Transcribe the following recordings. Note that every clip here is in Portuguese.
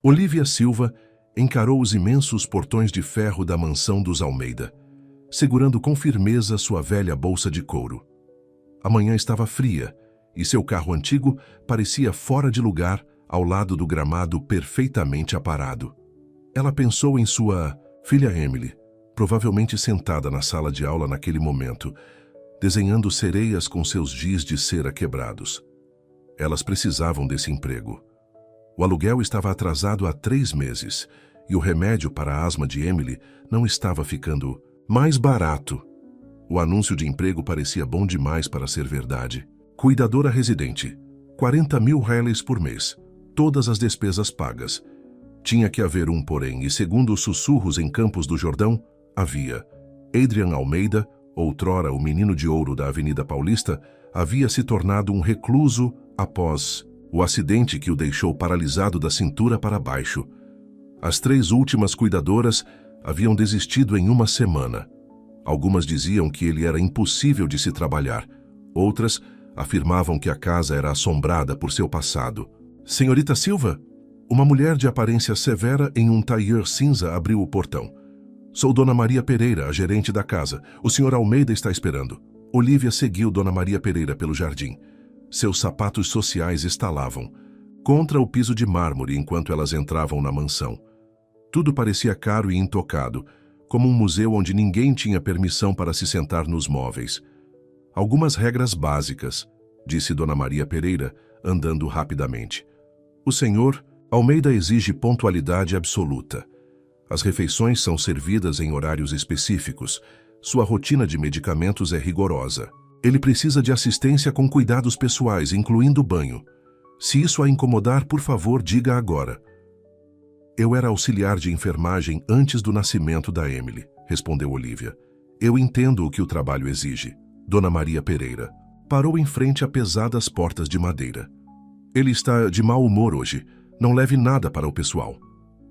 Olívia Silva encarou os imensos portões de ferro da mansão dos Almeida, segurando com firmeza sua velha bolsa de couro. A manhã estava fria e seu carro antigo parecia fora de lugar ao lado do gramado perfeitamente aparado. Ela pensou em sua filha Emily, provavelmente sentada na sala de aula naquele momento, desenhando sereias com seus giz de cera quebrados. Elas precisavam desse emprego. O aluguel estava atrasado há 3 meses e o remédio para a asma de Emily não estava ficando mais barato. O anúncio de emprego parecia bom demais para ser verdade. Cuidadora residente, 40 mil reais por mês, todas as despesas pagas. Tinha que haver um porém, e segundo os sussurros em Campos do Jordão, havia. Adrian Almeida, outrora o menino de ouro da Avenida Paulista, havia se tornado um recluso após o acidente que o deixou paralisado da cintura para baixo. As 3 últimas cuidadoras haviam desistido em 1 semana. Algumas diziam que ele era impossível de se trabalhar. Outras afirmavam que a casa era assombrada por seu passado. Senhorita Silva? Uma mulher de aparência severa em um tailleur cinza abriu o portão. Sou Dona Maria Pereira, a gerente da casa. O Sr. Almeida está esperando. Olívia seguiu Dona Maria Pereira pelo jardim. Seus sapatos sociais estalavam contra o piso de mármore enquanto elas entravam na mansão. Tudo parecia caro e intocado, como um museu onde ninguém tinha permissão para se sentar nos móveis. Algumas regras básicas, disse Dona Maria Pereira, andando rapidamente. O senhor Almeida exige pontualidade absoluta. As refeições são servidas em horários específicos. Sua rotina de medicamentos é rigorosa. Ele precisa de assistência com cuidados pessoais, incluindo banho. Se isso a incomodar, por favor, diga agora. Eu era auxiliar de enfermagem antes do nascimento da Emily, respondeu Olívia. Eu entendo o que o trabalho exige. Dona Maria Pereira parou em frente a pesadas portas de madeira. Ele está de mau humor hoje. Não leve nada para o pessoal.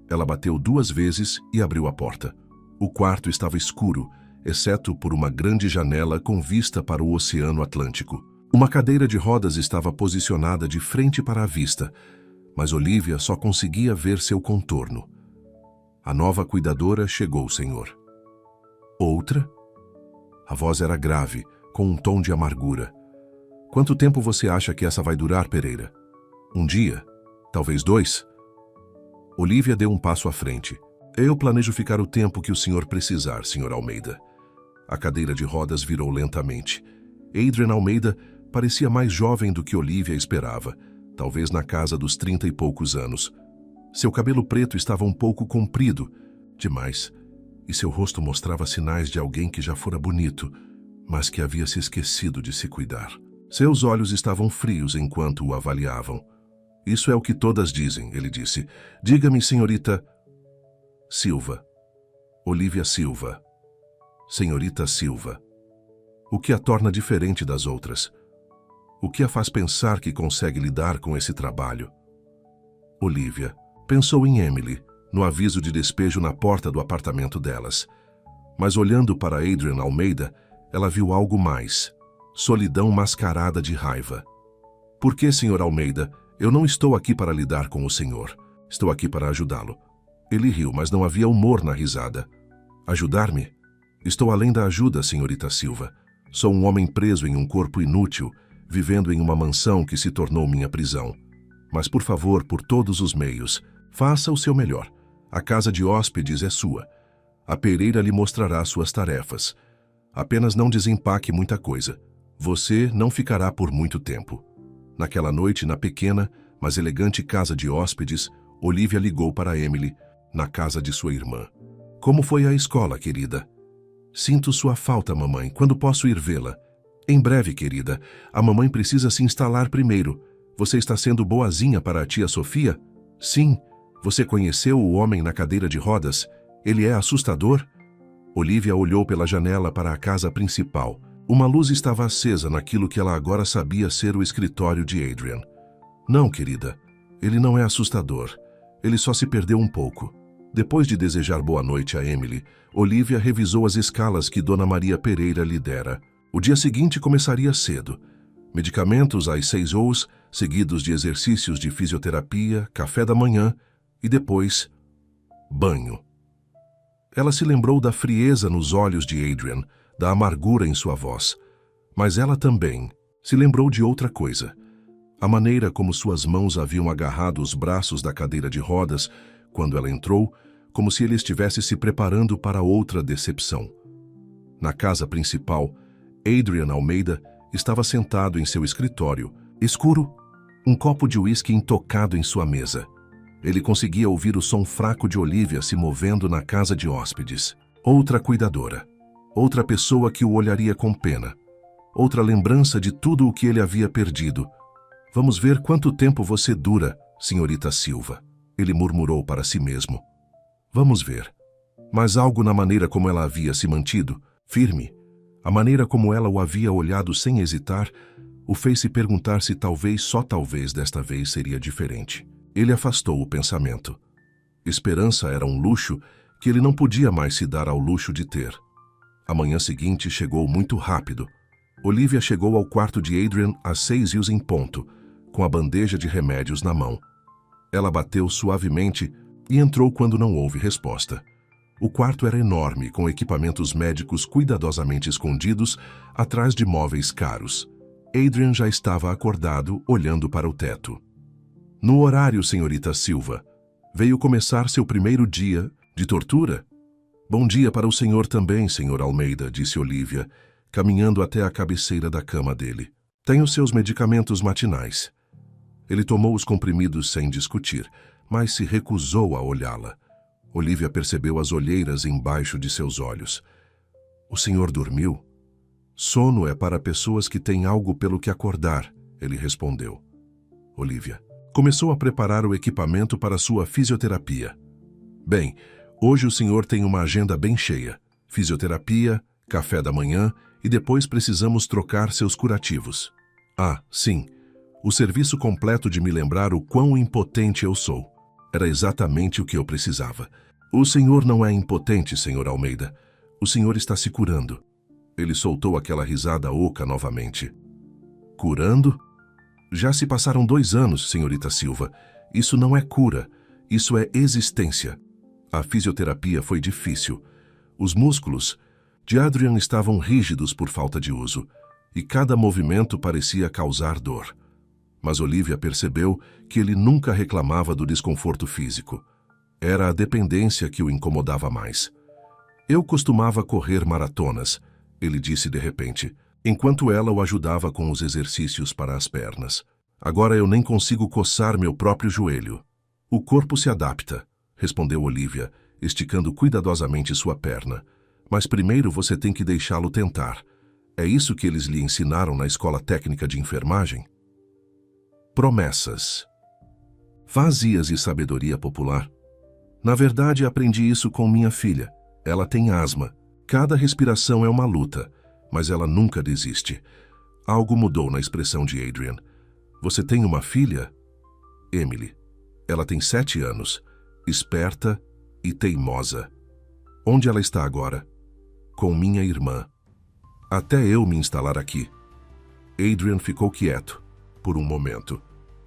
Ela bateu 2 vezes e abriu a porta. O quarto estava escuro, exceto por uma grande janela com vista para o Oceano Atlântico. Uma cadeira de rodas estava posicionada de frente para a vista, mas Olívia só conseguia ver seu contorno. A nova cuidadora chegou, senhor. Outra? A voz era grave, com um tom de amargura. Quanto tempo você acha que essa vai durar, Pereira? 1 dia? Talvez 2? Olívia deu um passo à frente. Eu planejo ficar o tempo que o senhor precisar, Sr. Almeida. A cadeira de rodas virou lentamente. Adrian Almeida parecia mais jovem do que Olívia esperava, talvez na casa dos 30 e poucos anos. Seu cabelo preto estava um pouco comprido, demais, e seu rosto mostrava sinais de alguém que já fora bonito, mas que havia se esquecido de se cuidar. Seus olhos estavam frios enquanto o avaliavam. Isso é o que todas dizem, ele disse. Diga-me, senhorita Silva. Olívia Silva. Senhorita Silva. O que a torna diferente das outras? O que a faz pensar que consegue lidar com esse trabalho? Olívia pensou em Emily, no aviso de despejo na porta do apartamento delas. Mas olhando para Adrian Almeida, ela viu algo mais. Solidão mascarada de raiva. Por que, Sr. Almeida? Eu não estou aqui para lidar com o senhor. Estou aqui para ajudá-lo. Ele riu, mas não havia humor na risada. Ajudar-me? Estou além da ajuda, senhorita Silva. Sou um homem preso em um corpo inútil, vivendo em uma mansão que se tornou minha prisão. Mas, por favor, por todos os meios, faça o seu melhor. A casa de hóspedes é sua. A Pereira lhe mostrará suas tarefas. Apenas não desempaque muita coisa. Você não ficará por muito tempo. Naquela noite, na pequena, mas elegante casa de hóspedes, Olívia ligou para Emily, na casa de sua irmã. Como foi a escola, querida? Sinto sua falta, mamãe. Quando posso ir vê-la? Em breve, querida. A mamãe precisa se instalar primeiro. Você está sendo boazinha para a tia Sofia? Sim. Você conheceu o homem na cadeira de rodas? Ele é assustador? Olívia olhou pela janela para a casa principal. Uma luz estava acesa naquilo que ela agora sabia ser o escritório de Adrian. Não, querida. Ele não é assustador. Ele só se perdeu um pouco. Depois de desejar boa noite a Emily, Olívia revisou as escalas que Dona Maria Pereira lhe dera. O dia seguinte começaria cedo. Medicamentos às 6 horas, seguidos de exercícios de fisioterapia, café da manhã, E depois, banho. Ela se lembrou da frieza nos olhos de Adrian, da amargura em sua voz. Mas ela também se lembrou de outra coisa. A maneira como suas mãos haviam agarrado os braços da cadeira de rodas quando ela entrou, como se ele estivesse se preparando para outra decepção. Na casa principal, Adrian Almeida estava sentado em seu escritório, escuro, um copo de uísque intocado em sua mesa. Ele conseguia ouvir o som fraco de Olivia se movendo na casa de hóspedes. Outra cuidadora. Outra pessoa que o olharia com pena. Outra lembrança de tudo o que ele havia perdido. Vamos ver quanto tempo você dura, senhorita Silva. Ele murmurou para si mesmo. Vamos ver. Mas algo na maneira como ela havia se mantido, firme, a maneira como ela o havia olhado sem hesitar, o fez se perguntar se talvez, só talvez, desta vez seria diferente. Ele afastou o pensamento. Esperança era um luxo que ele não podia mais se dar ao luxo de ter. A manhã seguinte chegou muito rápido. Olivia chegou ao quarto de Adrian às 6h em ponto, com a bandeja de remédios na mão. Ela bateu suavemente e entrou quando não houve resposta. O quarto era enorme, com equipamentos médicos cuidadosamente escondidos atrás de móveis caros. Adrian já estava acordado, olhando para o teto. No horário, senhorita Silva. Veio começar seu primeiro dia de tortura? Bom dia para o senhor também, senhor Almeida, disse Olivia, caminhando até a cabeceira da cama dele. Tenho seus medicamentos matinais. Ele tomou os comprimidos sem discutir, mas se recusou a olhá-la. Olivia percebeu as olheiras embaixo de seus olhos. O senhor dormiu? Sono é para pessoas que têm algo pelo que acordar, ele respondeu. Olivia começou a preparar o equipamento para sua fisioterapia. Bem, hoje o senhor tem uma agenda bem cheia. Fisioterapia, café da manhã e depois precisamos trocar seus curativos. Ah, sim. O serviço completo de me lembrar o quão impotente eu sou. Era exatamente o que eu precisava. O senhor não é impotente, senhor Almeida. O senhor está se curando. Ele soltou aquela risada oca novamente. Curando? Já se passaram 2 anos, senhorita Silva. Isso não é cura. Isso é existência. A fisioterapia foi difícil. Os músculos de Adrian estavam rígidos por falta de uso, e cada movimento parecia causar dor. Mas Olivia percebeu que ele nunca reclamava do desconforto físico. Era a dependência que o incomodava mais. Eu costumava correr maratonas, ele disse de repente, enquanto ela o ajudava com os exercícios para as pernas. Agora eu nem consigo coçar meu próprio joelho. O corpo se adapta, respondeu Olivia, esticando cuidadosamente sua perna. Mas primeiro você tem que deixá-lo tentar. É isso que eles lhe ensinaram na escola técnica de enfermagem? Promessas. Vazias e sabedoria popular. Na verdade, aprendi isso com minha filha. Ela tem asma. Cada respiração é uma luta, mas ela nunca desiste. Algo mudou na expressão de Adrian. Você tem uma filha? Emily. Ela tem 7 anos, esperta e teimosa. Onde ela está agora? Com minha irmã. Até eu me instalar aqui. Adrian ficou quieto, por um momento.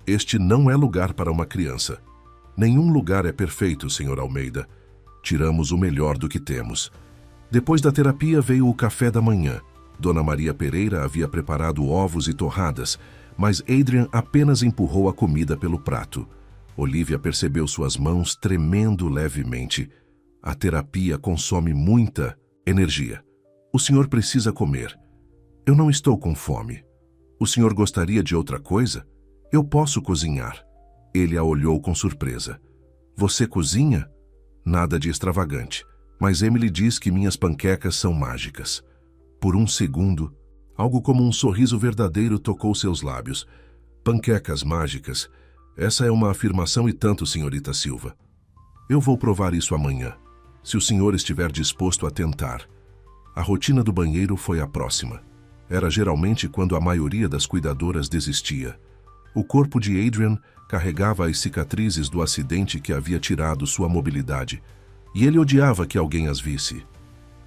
Este não é lugar para uma criança. Nenhum lugar é perfeito, senhor Almeida. Tiramos o melhor do que temos. Depois da terapia veio o café da manhã. Dona Maria Pereira havia preparado ovos e torradas, mas Adrian apenas empurrou a comida pelo prato. Olivia percebeu suas mãos tremendo levemente. A terapia consome muita energia. O senhor precisa comer. Eu não estou com fome. O senhor gostaria de outra coisa? Eu posso cozinhar. Ele a olhou com surpresa. Você cozinha? Nada de extravagante, mas Emily diz que minhas panquecas são mágicas. Por um segundo, algo como um sorriso verdadeiro tocou seus lábios. Panquecas mágicas. Essa é uma afirmação e tanto, senhorita Silva. Eu vou provar isso amanhã, se o senhor estiver disposto a tentar. A rotina do banheiro foi a próxima. Era geralmente quando a maioria das cuidadoras desistia. O corpo de Adrian carregava as cicatrizes do acidente que havia tirado sua mobilidade, e ele odiava que alguém as visse.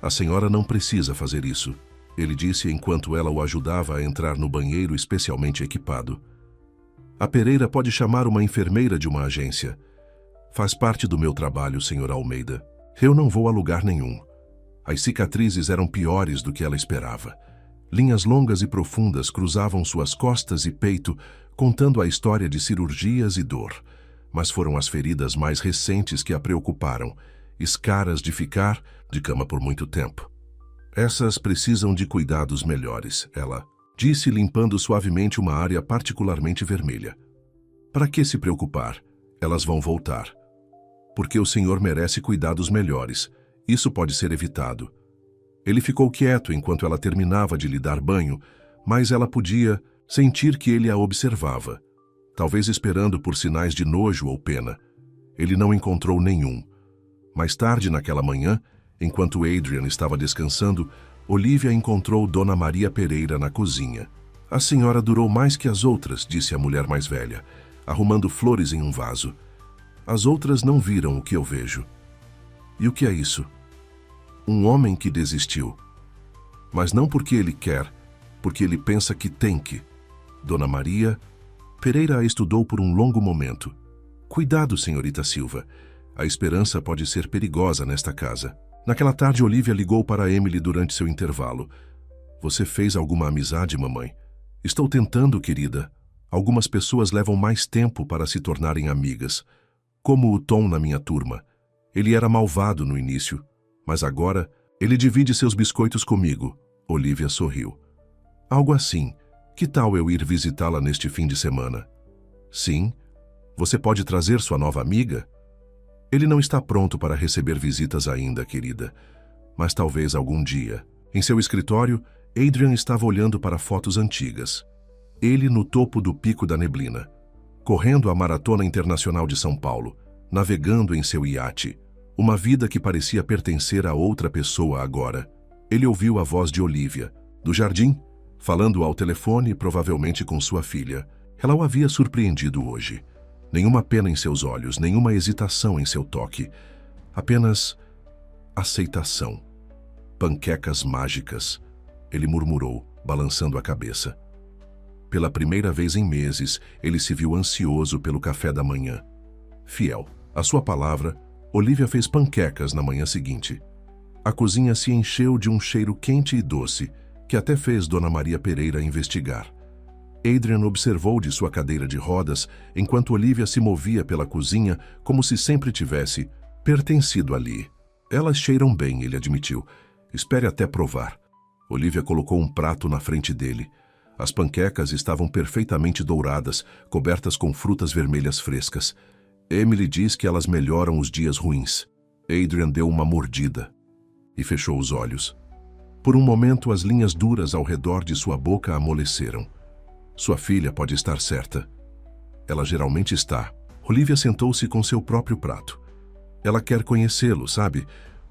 A senhora não precisa fazer isso, ele disse enquanto ela o ajudava a entrar no banheiro especialmente equipado. A Pereira pode chamar uma enfermeira de uma agência. Faz parte do meu trabalho, Sr. Almeida. Eu não vou a lugar nenhum. As cicatrizes eram piores do que ela esperava. Linhas longas e profundas cruzavam suas costas e peito, contando a história de cirurgias e dor. Mas foram as feridas mais recentes que a preocuparam, escaras de ficar de cama por muito tempo. Essas precisam de cuidados melhores, ela disse, limpando suavemente uma área particularmente vermelha. Para que se preocupar? Elas vão voltar. Porque o senhor merece cuidados melhores. Isso pode ser evitado. Ele ficou quieto enquanto ela terminava de lhe dar banho, mas ela podia sentir que ele a observava, talvez esperando por sinais de nojo ou pena. Ele não encontrou nenhum. Mais tarde naquela manhã, enquanto Adrian estava descansando, Olivia encontrou Dona Maria Pereira na cozinha. A senhora durou mais que as outras, disse a mulher mais velha, arrumando flores em um vaso. As outras não viram o que eu vejo. E o que é isso? Um homem que desistiu. Mas não porque ele quer, porque ele pensa que tem que. Dona Maria Pereira a estudou por um longo momento. Cuidado, senhorita Silva. A esperança pode ser perigosa nesta casa. Naquela tarde, Olivia ligou para Emily durante seu intervalo. Você fez alguma amizade, mamãe? Estou tentando, querida. Algumas pessoas levam mais tempo para se tornarem amigas. Como o Tom na minha turma. Ele era malvado no início, mas agora ele divide seus biscoitos comigo. Olivia sorriu. Algo assim. Que tal eu ir visitá-la neste fim de semana? Sim. Você pode trazer sua nova amiga? Ele não está pronto para receber visitas ainda, querida. Mas talvez algum dia. Em seu escritório, Adrian estava olhando para fotos antigas. Ele no topo do Pico da Neblina, correndo a Maratona Internacional de São Paulo, navegando em seu iate. Uma vida que parecia pertencer a outra pessoa agora. Ele ouviu a voz de Olivia, do jardim, falando ao telefone, provavelmente com sua filha. Ela o havia surpreendido hoje. Nenhuma pena em seus olhos, nenhuma hesitação em seu toque. Apenas aceitação. Panquecas mágicas, ele murmurou, balançando a cabeça. Pela primeira vez em meses, ele se viu ansioso pelo café da manhã. Fiel à sua palavra, Olivia fez panquecas na manhã seguinte. A cozinha se encheu de um cheiro quente e doce, que até fez Dona Maria Pereira investigar. Adrian observou de sua cadeira de rodas, enquanto Olivia se movia pela cozinha como se sempre tivesse pertencido ali. Elas cheiram bem, ele admitiu. Espere até provar. Olivia colocou um prato na frente dele. As panquecas estavam perfeitamente douradas, cobertas com frutas vermelhas frescas. Emily diz que elas melhoram os dias ruins. Adrian deu uma mordida e fechou os olhos. Por um momento, as linhas duras ao redor de sua boca amoleceram. Sua filha pode estar certa. Ela geralmente está. Olivia sentou-se com seu próprio prato. Ela quer conhecê-lo, sabe?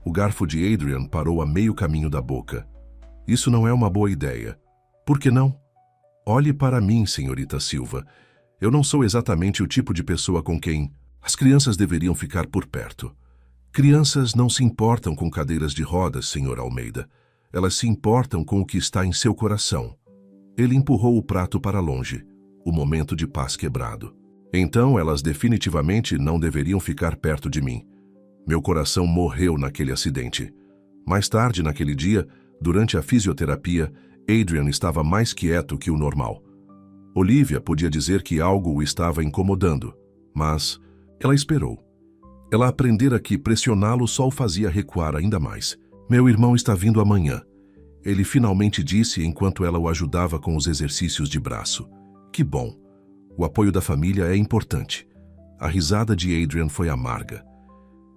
O garfo de Adrian parou a meio caminho da boca. Isso não é uma boa ideia. Por que não? Olhe para mim, senhorita Silva. Eu não sou exatamente o tipo de pessoa com quem as crianças deveriam ficar por perto. Crianças não se importam com cadeiras de rodas, senhor Almeida. Elas se importam com o que está em seu coração. Ele empurrou o prato para longe, o momento de paz quebrado. Então elas definitivamente não deveriam ficar perto de mim. Meu coração morreu naquele acidente. Mais tarde naquele dia, durante a fisioterapia, Adrian estava mais quieto que o normal. Olivia podia dizer que algo o estava incomodando, mas ela esperou. Ela aprendera que pressioná-lo só o fazia recuar ainda mais. Meu irmão está vindo amanhã. Ele finalmente disse enquanto ela o ajudava com os exercícios de braço. Que bom. O apoio da família é importante. A risada de Adrian foi amarga.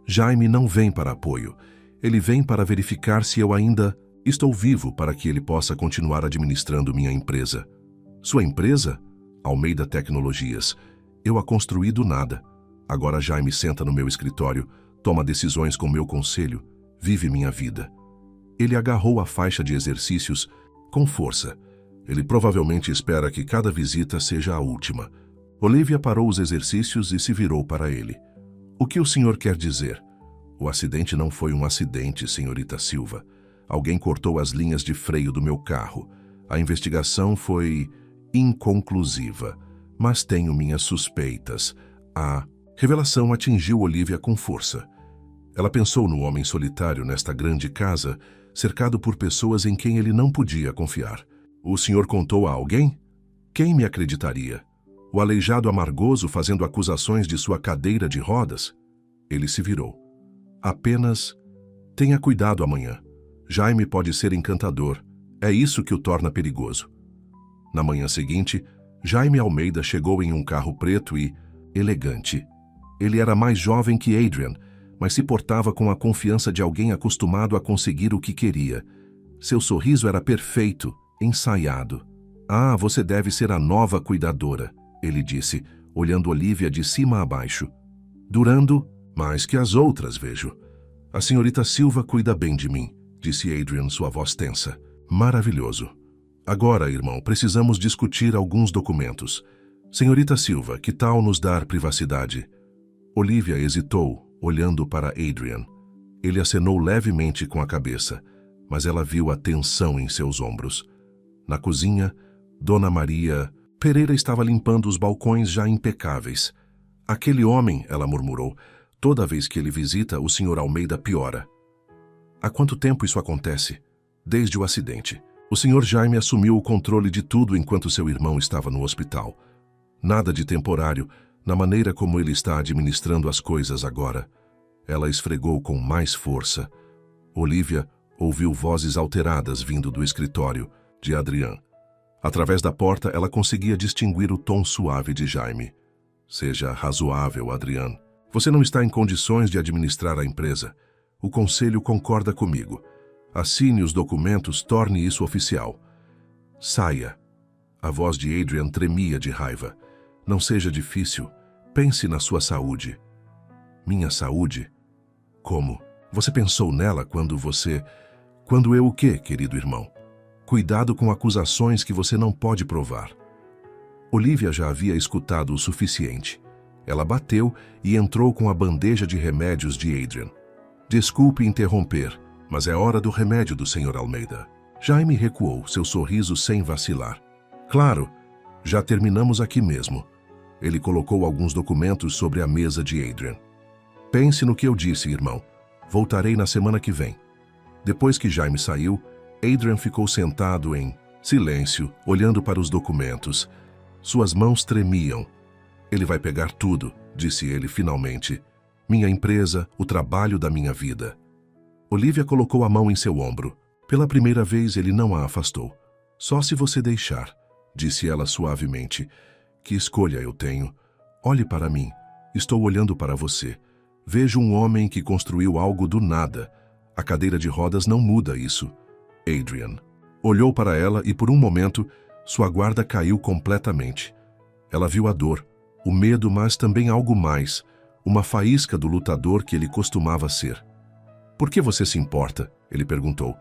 Jaime não vem para apoio. Ele vem para verificar se eu ainda estou vivo para que ele possa continuar administrando minha empresa. Sua empresa? Almeida Tecnologias. Eu a construí do nada. Agora Jaime senta no meu escritório, toma decisões com meu conselho, vive minha vida. Ele agarrou a faixa de exercícios com força. Ele provavelmente espera que cada visita seja a última. Olivia parou os exercícios e se virou para ele. O que o senhor quer dizer? O acidente não foi um acidente, senhorita Silva. Alguém cortou as linhas de freio do meu carro. A investigação foi inconclusiva, mas tenho minhas suspeitas. Revelação atingiu Olivia com força. Ela pensou no homem solitário nesta grande casa, cercado por pessoas em quem ele não podia confiar. O senhor contou a alguém? Quem me acreditaria? O aleijado amargoso fazendo acusações de sua cadeira de rodas? Ele se virou. Apenas tenha cuidado amanhã. Jaime pode ser encantador. É isso que o torna perigoso. Na manhã seguinte, Jaime Almeida chegou em um carro preto e elegante. Ele era mais jovem que Adrian, mas se portava com a confiança de alguém acostumado a conseguir o que queria. Seu sorriso era perfeito, ensaiado. Ah, você deve ser a nova cuidadora, ele disse, olhando Olivia de cima a baixo. Durando mais que as outras, vejo. A senhorita Silva cuida bem de mim, disse Adrian, sua voz tensa. Maravilhoso. Agora, irmão, precisamos discutir alguns documentos. Senhorita Silva, que tal nos dar privacidade? Olivia hesitou, olhando para Adrian. Ele acenou levemente com a cabeça, mas ela viu a tensão em seus ombros. Na cozinha, Dona Maria Pereira estava limpando os balcões já impecáveis. Aquele homem, ela murmurou, toda vez que ele visita, o Sr. Almeida piora. Há quanto tempo isso acontece? Desde o acidente. O Sr. Jaime assumiu o controle de tudo enquanto seu irmão estava no hospital. Nada de temporário, na maneira como ele está administrando as coisas agora. Ela esfregou com mais força. Olivia ouviu vozes alteradas vindo do escritório de Adrian. Através da porta, ela conseguia distinguir o tom suave de Jaime. Seja razoável, Adrian. Você não está em condições de administrar a empresa. O conselho concorda comigo. Assine os documentos, torne isso oficial. Saia. A voz de Adrian tremia de raiva. Não seja difícil. Pense na sua saúde. Minha saúde? Como? Você pensou nela quando você... Quando eu o quê, querido irmão? Cuidado com acusações que você não pode provar. Olivia já havia escutado o suficiente. Ela bateu e entrou com a bandeja de remédios de Adrian. Desculpe interromper, mas é hora do remédio do Sr. Almeida. Jaime recuou, seu sorriso sem vacilar. Claro, já terminamos aqui mesmo. Ele colocou alguns documentos sobre a mesa de Adrian. Pense no que eu disse, irmão. Voltarei na semana que vem. Depois que Jaime saiu, Adrian ficou sentado em silêncio, olhando para os documentos. Suas mãos tremiam. Ele vai pegar tudo, disse ele finalmente. Minha empresa, o trabalho da minha vida. Olivia colocou a mão em seu ombro. Pela primeira vez ele não a afastou. Só se você deixar, disse ela suavemente. Que escolha eu tenho? Olhe para mim. Estou olhando para você. Vejo um homem que construiu algo do nada. A cadeira de rodas não muda isso. Adrian olhou para ela e por um momento sua guarda caiu completamente. Ela viu a dor, o medo, mas também algo mais, uma faísca do lutador que ele costumava ser. Por que você se importa? Ele perguntou.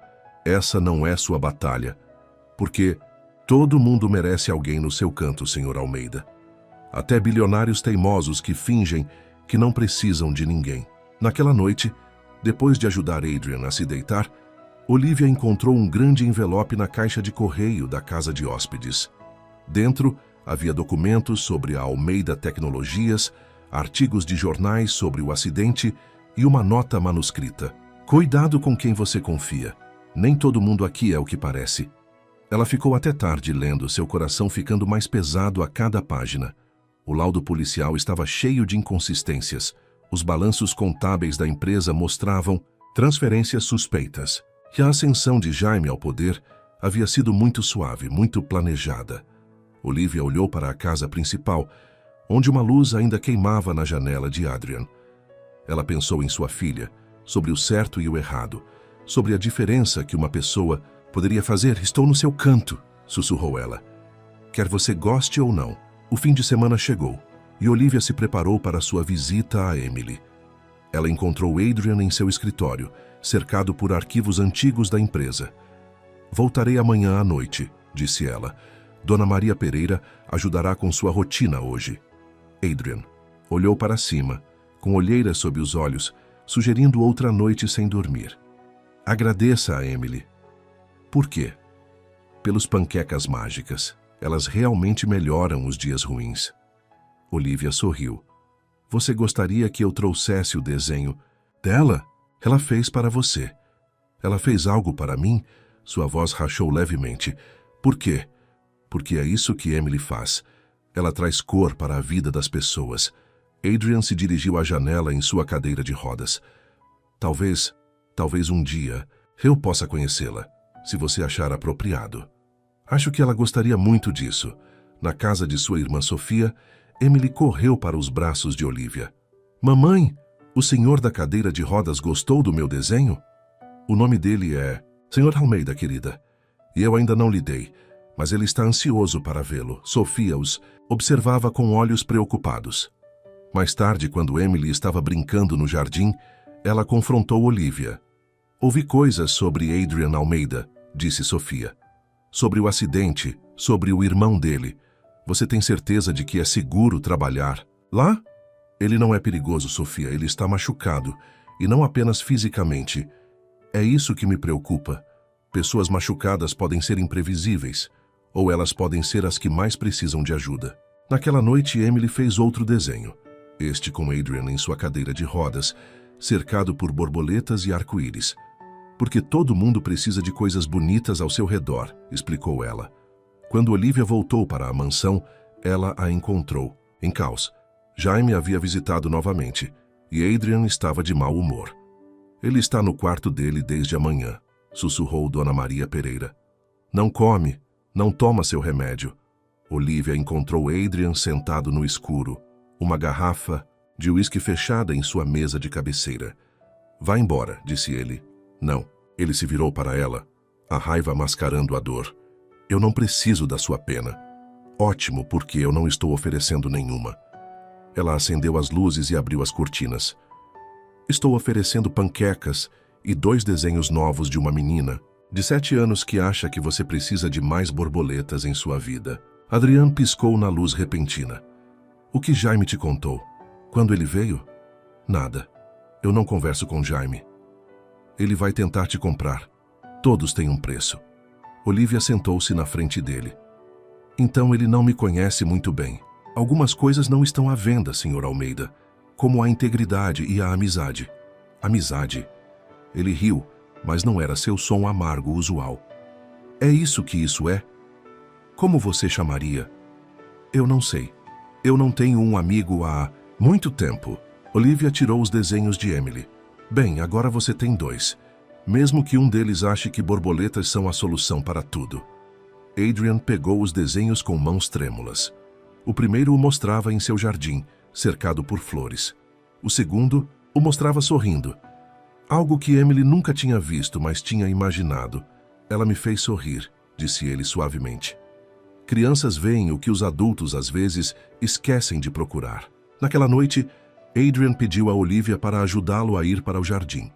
Essa não é sua batalha. Porque todo mundo merece alguém no seu canto, Sr. Almeida. Até bilionários teimosos que fingem que não precisam de ninguém. Naquela noite, depois de ajudar Adrian a se deitar, Olivia encontrou um grande envelope na caixa de correio da casa de hóspedes. Dentro, havia documentos sobre a Almeida Tecnologias, artigos de jornais sobre o acidente e uma nota manuscrita. Cuidado com quem você confia. Nem todo mundo aqui é o que parece. Ela ficou até tarde lendo, seu coração ficando mais pesado a cada página. O laudo policial estava cheio de inconsistências. Os balanços contábeis da empresa mostravam transferências suspeitas. Que a ascensão de Jaime ao poder havia sido muito suave, muito planejada. Olivia olhou para a casa principal, onde uma luz ainda queimava na janela de Adrian. Ela pensou em sua filha, sobre o certo e o errado, sobre a diferença que uma pessoa poderia fazer. Estou no seu canto, sussurrou ela. Quer você goste ou não. O fim de semana chegou, e Olivia se preparou para sua visita a Emily. Ela encontrou Adrian em seu escritório, cercado por arquivos antigos da empresa. Voltarei amanhã à noite, disse ela. Dona Maria Pereira ajudará com sua rotina hoje. Adrian olhou para cima, com olheiras sob os olhos, sugerindo outra noite sem dormir. Agradeça a Emily. Por quê? Pelos panquecas mágicas. Elas realmente melhoram os dias ruins. Olivia sorriu. Você gostaria que eu trouxesse o desenho dela? Ela fez para você. Ela fez algo para mim? Sua voz rachou levemente. Por quê? Porque é isso que Emily faz. Ela traz cor para a vida das pessoas. Adrian se dirigiu à janela em sua cadeira de rodas. Talvez um dia, eu possa conhecê-la, se você achar apropriado. Acho que ela gostaria muito disso. Na casa de sua irmã Sofia, Emily correu para os braços de Olivia. Mamãe, o senhor da cadeira de rodas gostou do meu desenho? O nome dele é Sr. Almeida, querida. E eu ainda não lhe dei, mas ele está ansioso para vê-lo. Sofia os observava com olhos preocupados. Mais tarde, quando Emily estava brincando no jardim, ela confrontou Olivia. Ouvi coisas sobre Adrian Almeida, disse Sofia. Sobre o acidente, sobre o irmão dele. Você tem certeza de que é seguro trabalhar lá? Ele não é perigoso, Sofia. Ele está machucado, e não apenas fisicamente. É isso que me preocupa. Pessoas machucadas podem ser imprevisíveis, ou elas podem ser as que mais precisam de ajuda. Naquela noite, Emily fez outro desenho. Este com Adrian em sua cadeira de rodas, cercado por borboletas e arco-íris. Porque todo mundo precisa de coisas bonitas ao seu redor, explicou ela. Quando Olivia voltou para a mansão, ela a encontrou, em caos. Jaime havia visitado novamente, e Adrian estava de mau humor. Ele está no quarto dele desde amanhã, sussurrou Dona Maria Pereira. Não come, não toma seu remédio. Olivia encontrou Adrian sentado no escuro, uma garrafa de uísque fechada em sua mesa de cabeceira. Vá embora, disse ele. Não, ele se virou para ela, a raiva mascarando a dor. Eu não preciso da sua pena. Ótimo, porque eu não estou oferecendo nenhuma. Ela acendeu as luzes e abriu as cortinas. Estou oferecendo panquecas e 2 desenhos novos de uma menina de 7 anos que acha que você precisa de mais borboletas em sua vida. Adrian piscou na luz repentina. O que Jaime te contou? Quando ele veio? Nada. Eu não converso com Jaime. Ele vai tentar te comprar. Todos têm um preço. Olivia sentou-se na frente dele. Então ele não me conhece muito bem. Algumas coisas não estão à venda, Sr. Almeida, como a integridade e a amizade. Amizade. Ele riu, mas não era seu som amargo usual. É isso que isso é? Como você chamaria? Eu não sei. Eu não tenho um amigo há muito tempo. Olivia tirou os desenhos de Emily. Bem, agora você tem 2. Mesmo que um deles ache que borboletas são a solução para tudo. Adrian pegou os desenhos com mãos trêmulas. O primeiro o mostrava em seu jardim, cercado por flores. O segundo o mostrava sorrindo. Algo que Emily nunca tinha visto, mas tinha imaginado. Ela me fez sorrir, disse ele suavemente. Crianças veem o que os adultos às vezes esquecem de procurar. Naquela noite, Adrian pediu a Olivia para ajudá-lo a ir para o jardim.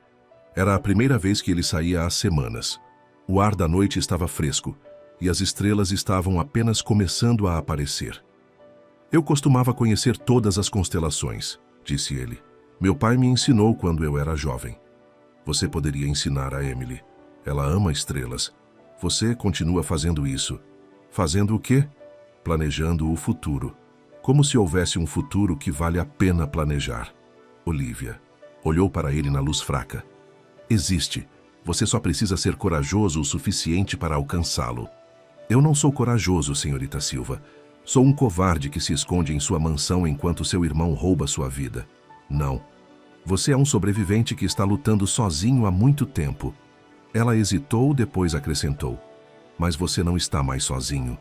Era a primeira vez que ele saía há semanas. O ar da noite estava fresco e as estrelas estavam apenas começando a aparecer. Eu costumava conhecer todas as constelações, disse ele. Meu pai me ensinou quando eu era jovem. Você poderia ensinar a Emily. Ela ama estrelas. Você continua fazendo isso. Fazendo o quê? Planejando o futuro. Como se houvesse um futuro que vale a pena planejar. Olivia olhou para ele na luz fraca. Existe. Você só precisa ser corajoso o suficiente para alcançá-lo. Eu não sou corajoso, senhorita Silva. Sou um covarde que se esconde em sua mansão enquanto seu irmão rouba sua vida. Não. Você é um sobrevivente que está lutando sozinho há muito tempo. Ela hesitou, depois acrescentou. Mas você não está mais sozinho.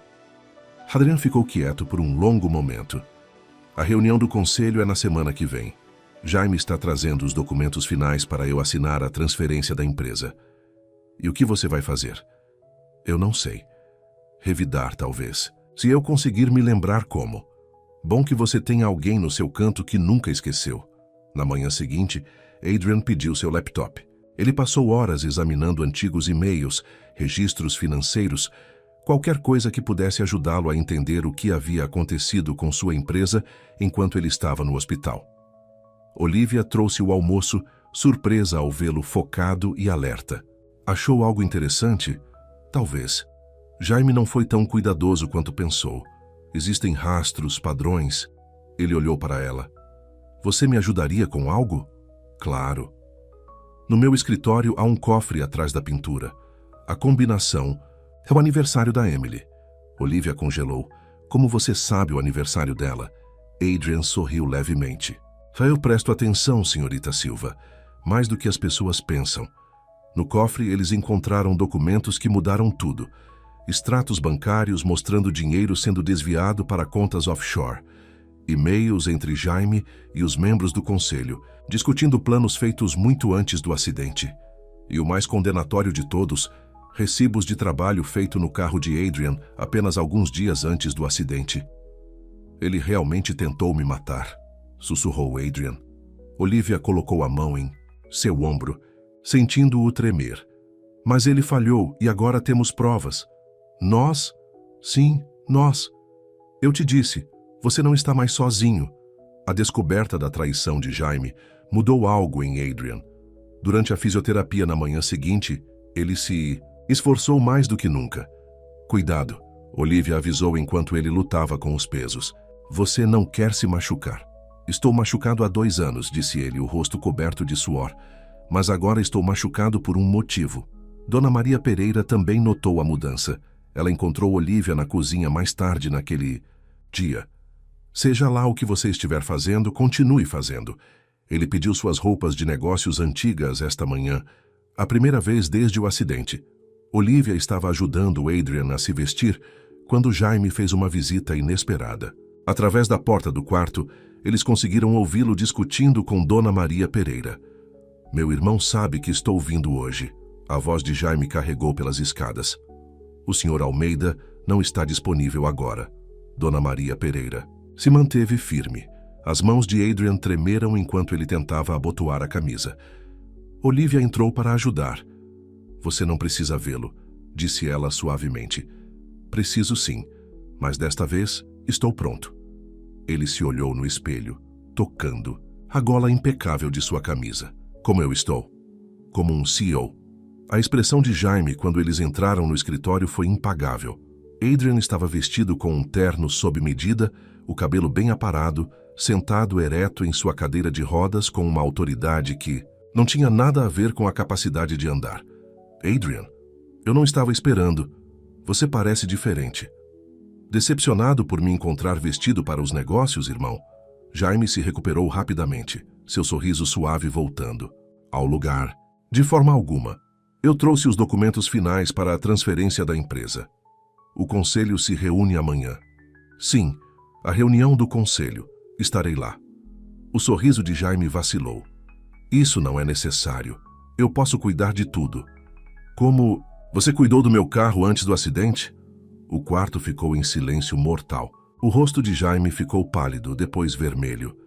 Adrian ficou quieto por um longo momento. A reunião do conselho é na semana que vem. Jaime está trazendo os documentos finais para eu assinar a transferência da empresa. E o que você vai fazer? Eu não sei. Revidar, talvez. Se eu conseguir me lembrar como. Bom que você tenha alguém no seu canto que nunca esqueceu. Na manhã seguinte, Adrian pediu seu laptop. Ele passou horas examinando antigos e-mails, registros financeiros, qualquer coisa que pudesse ajudá-lo a entender o que havia acontecido com sua empresa enquanto ele estava no hospital. Olivia trouxe o almoço, surpresa ao vê-lo focado e alerta. Achou algo interessante? Talvez. Jaime não foi tão cuidadoso quanto pensou. Existem rastros, padrões. Ele olhou para ela. Você me ajudaria com algo? Claro. No meu escritório há um cofre atrás da pintura. A combinação é o aniversário da Emily. Olivia congelou. Como você sabe o aniversário dela? Adrian sorriu levemente. Eu presto atenção, senhorita Silva, mais do que as pessoas pensam. No cofre, eles encontraram documentos que mudaram tudo. Extratos bancários mostrando dinheiro sendo desviado para contas offshore. E-mails entre Jaime e os membros do conselho, discutindo planos feitos muito antes do acidente. E o mais condenatório de todos, recibos de trabalho feito no carro de Adrian apenas alguns dias antes do acidente. Ele realmente tentou me matar, sussurrou Adrian. Olivia colocou a mão em seu ombro, sentindo-o tremer. Mas ele falhou e agora temos provas. Nós? Sim, nós. Eu te disse, você não está mais sozinho. A descoberta da traição de Jaime mudou algo em Adrian. Durante a fisioterapia na manhã seguinte, ele se esforçou mais do que nunca. Cuidado, Olivia avisou enquanto ele lutava com os pesos. Você não quer se machucar. Estou machucado há 2 anos, disse ele, o rosto coberto de suor. Mas agora estou machucado por um motivo. Dona Maria Pereira também notou a mudança. Ela encontrou Olivia na cozinha mais tarde naquele dia. Seja lá o que você estiver fazendo, continue fazendo. Ele pediu suas roupas de negócios antigas esta manhã, a primeira vez desde o acidente. Olivia estava ajudando Adrian a se vestir quando Jaime fez uma visita inesperada. Através da porta do quarto, eles conseguiram ouvi-lo discutindo com Dona Maria Pereira. Meu irmão sabe que estou vindo hoje. A voz de Jaime carregou pelas escadas. O Sr. Almeida não está disponível agora. Dona Maria Pereira se manteve firme. As mãos de Adrian tremeram enquanto ele tentava abotoar a camisa. Olivia entrou para ajudar. Você não precisa vê-lo, disse ela suavemente. Preciso sim, mas desta vez estou pronto. Ele se olhou no espelho, tocando a gola impecável de sua camisa. Como eu estou? Como um CEO. A expressão de Jaime quando eles entraram no escritório foi impagável. Adrian estava vestido com um terno sob medida, o cabelo bem aparado, sentado ereto em sua cadeira de rodas com uma autoridade que não tinha nada a ver com a capacidade de andar. Adrian, eu não estava esperando. Você parece diferente. Decepcionado por me encontrar vestido para os negócios, irmão? Jaime se recuperou rapidamente, seu sorriso suave voltando ao lugar. De forma alguma. Eu trouxe os documentos finais para a transferência da empresa. O conselho se reúne amanhã. Sim, a reunião do conselho. Estarei lá. O sorriso de Jaime vacilou. Isso não é necessário. Eu posso cuidar de tudo. Como você cuidou do meu carro antes do acidente? O quarto ficou em silêncio mortal. O rosto de Jaime ficou pálido, depois vermelho.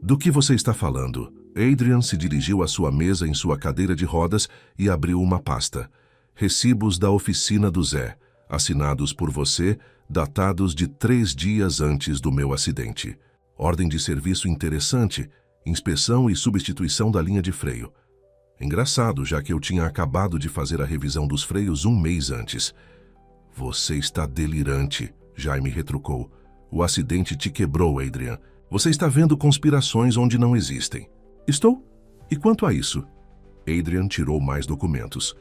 Do que você está falando? Adrian se dirigiu à sua mesa em sua cadeira de rodas e abriu uma pasta. Recibos da oficina do Zé, assinados por você, datados de 3 dias antes do meu acidente. Ordem de serviço interessante, inspeção e substituição da linha de freio. Engraçado, já que eu tinha acabado de fazer a revisão dos freios 1 mês antes. Você está delirante, Jaime retrucou. O acidente te quebrou, Adrian. Você está vendo conspirações onde não existem. Estou? E quanto a isso? Adrian tirou mais documentos.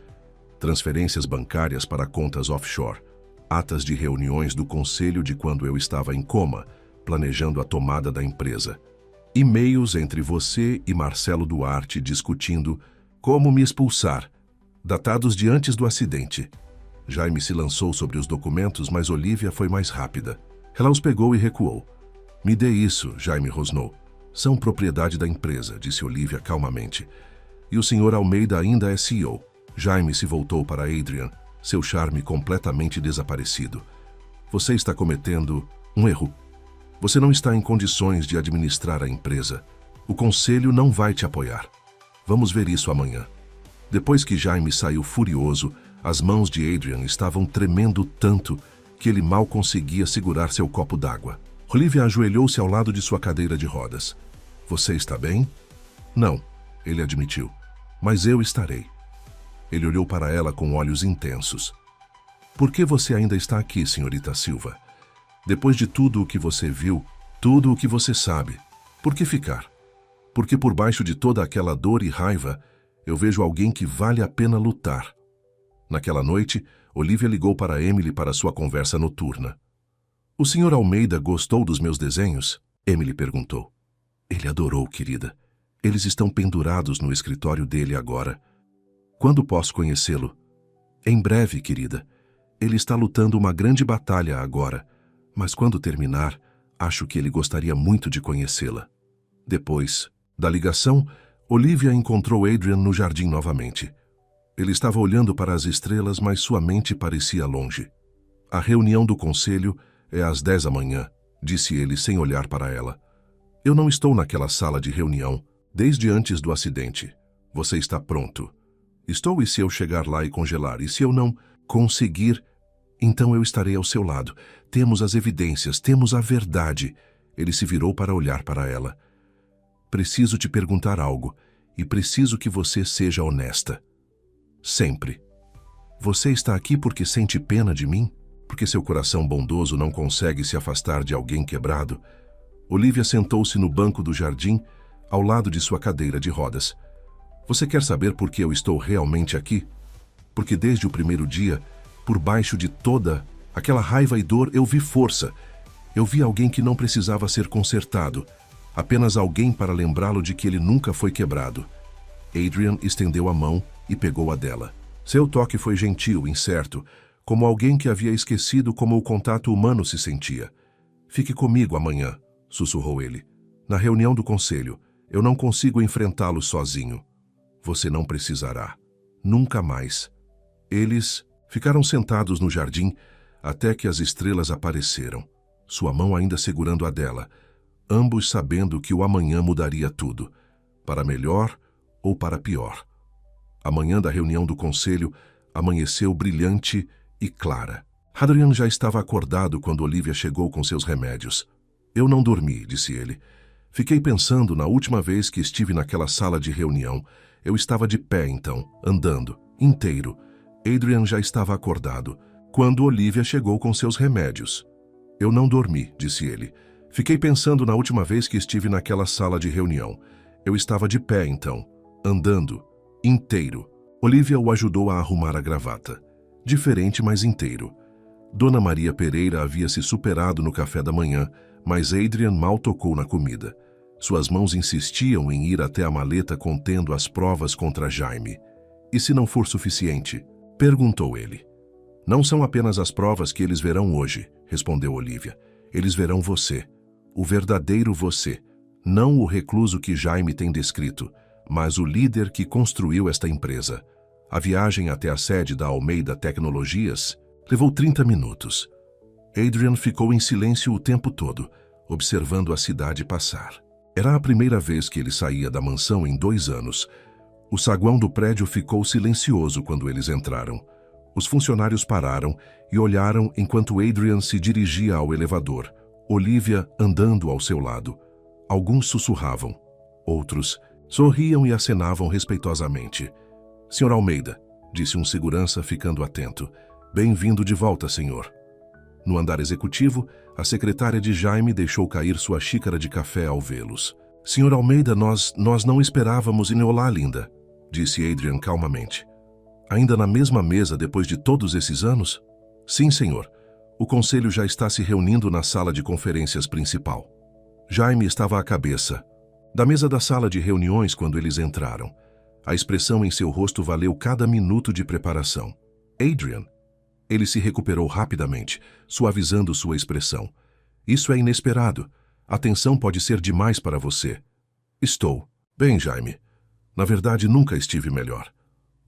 Transferências bancárias para contas offshore. Atas de reuniões do conselho de quando eu estava em coma, planejando a tomada da empresa. E-mails entre você e Marcelo Duarte discutindo como me expulsar, datados de antes do acidente. Jaime se lançou sobre os documentos, mas Olivia foi mais rápida. Ela os pegou e recuou. Me dê isso, Jaime rosnou. São propriedade da empresa, disse Olivia calmamente. E o Sr. Almeida ainda é CEO. Jaime se voltou para Adrian, seu charme completamente desaparecido. Você está cometendo um erro. Você não está em condições de administrar a empresa. O conselho não vai te apoiar. Vamos ver isso amanhã. Depois que Jaime saiu furioso, as mãos de Adrian estavam tremendo tanto que ele mal conseguia segurar seu copo d'água. Olivia ajoelhou-se ao lado de sua cadeira de rodas. Você está bem? Não, ele admitiu. Mas eu estarei. Ele olhou para ela com olhos intensos. Por que você ainda está aqui, senhorita Silva? Depois de tudo o que você viu, tudo o que você sabe, por que ficar? Porque por baixo de toda aquela dor e raiva, eu vejo alguém que vale a pena lutar. Naquela noite, Olivia ligou para Emily para sua conversa noturna. O Sr. Almeida gostou dos meus desenhos? Emily perguntou. Ele adorou, querida. Eles estão pendurados no escritório dele agora. Quando posso conhecê-lo? Em breve, querida. Ele está lutando uma grande batalha agora, mas quando terminar, acho que ele gostaria muito de conhecê-la. Depois da ligação, Olivia encontrou Adrian no jardim novamente. Ele estava olhando para as estrelas, mas sua mente parecia longe. A reunião do conselho é às 10 da manhã, disse ele sem olhar para ela. Eu não estou naquela sala de reunião desde antes do acidente. Você está pronto. Estou, e se eu chegar lá e congelar? E se eu não conseguir? Então eu estarei ao seu lado. Temos as evidências, temos a verdade. Ele se virou para olhar para ela. Preciso te perguntar algo, e preciso que você seja honesta. Sempre. Você está aqui porque sente pena de mim? Porque seu coração bondoso não consegue se afastar de alguém quebrado? Olivia sentou-se no banco do jardim, ao lado de sua cadeira de rodas. Você quer saber por que eu estou realmente aqui? Porque desde o primeiro dia, por baixo de toda aquela raiva e dor, eu vi força. Eu vi alguém que não precisava ser consertado, apenas alguém para lembrá-lo de que ele nunca foi quebrado. Adrian estendeu a mão e pegou a dela. Seu toque foi gentil, incerto, como alguém que havia esquecido como o contato humano se sentia. Fique comigo amanhã, sussurrou ele. Na reunião do conselho, eu não consigo enfrentá-lo sozinho. Você não precisará. Nunca mais. Eles ficaram sentados no jardim até que as estrelas apareceram, sua mão ainda segurando a dela, ambos sabendo que o amanhã mudaria tudo, para melhor ou para pior. A manhã da reunião do conselho amanheceu brilhante e clara. Adrian já estava acordado quando Olivia chegou com seus remédios. Eu não dormi, disse ele. Fiquei pensando na última vez que estive naquela sala de reunião. Eu estava de pé então, andando, inteiro. Adrian já estava acordado, quando Olivia chegou com seus remédios. Eu não dormi, disse ele. Fiquei pensando na última vez que estive naquela sala de reunião. Eu estava de pé então, andando, inteiro. Olivia o ajudou a arrumar a gravata. Diferente, mas inteiro. Dona Maria Pereira havia se superado no café da manhã, mas Adrian mal tocou na comida. Suas mãos insistiam em ir até a maleta contendo as provas contra Jaime. E se não for suficiente? Perguntou ele. Não são apenas as provas que eles verão hoje, respondeu Olivia. Eles verão você, o verdadeiro você, não o recluso que Jaime tem descrito, mas o líder que construiu esta empresa. A viagem até a sede da Almeida Tecnologias levou 30 minutos. Adrian ficou em silêncio o tempo todo, observando a cidade passar. Era a primeira vez que ele saía da mansão em 2 anos. O saguão do prédio ficou silencioso quando eles entraram. Os funcionários pararam e olharam enquanto Adrian se dirigia ao elevador, Olivia andando ao seu lado. Alguns sussurravam, outros sorriam e acenavam respeitosamente. Sr. Almeida, disse um segurança ficando atento. Bem-vindo de volta, senhor. No andar executivo, a secretária de Jaime deixou cair sua xícara de café ao vê-los. Sr. Almeida, nós não esperávamos. E olá, linda, disse Adrian calmamente. Ainda na mesma mesa depois de todos esses anos? Sim, senhor. O conselho já está se reunindo na sala de conferências principal. Jaime estava à cabeça da mesa da sala de reuniões quando eles entraram. A expressão em seu rosto valeu cada minuto de preparação. Adrian. Ele se recuperou rapidamente, suavizando sua expressão. Isso é inesperado. A tensão pode ser demais para você. Estou. Bem, Jaime. Na verdade, nunca estive melhor.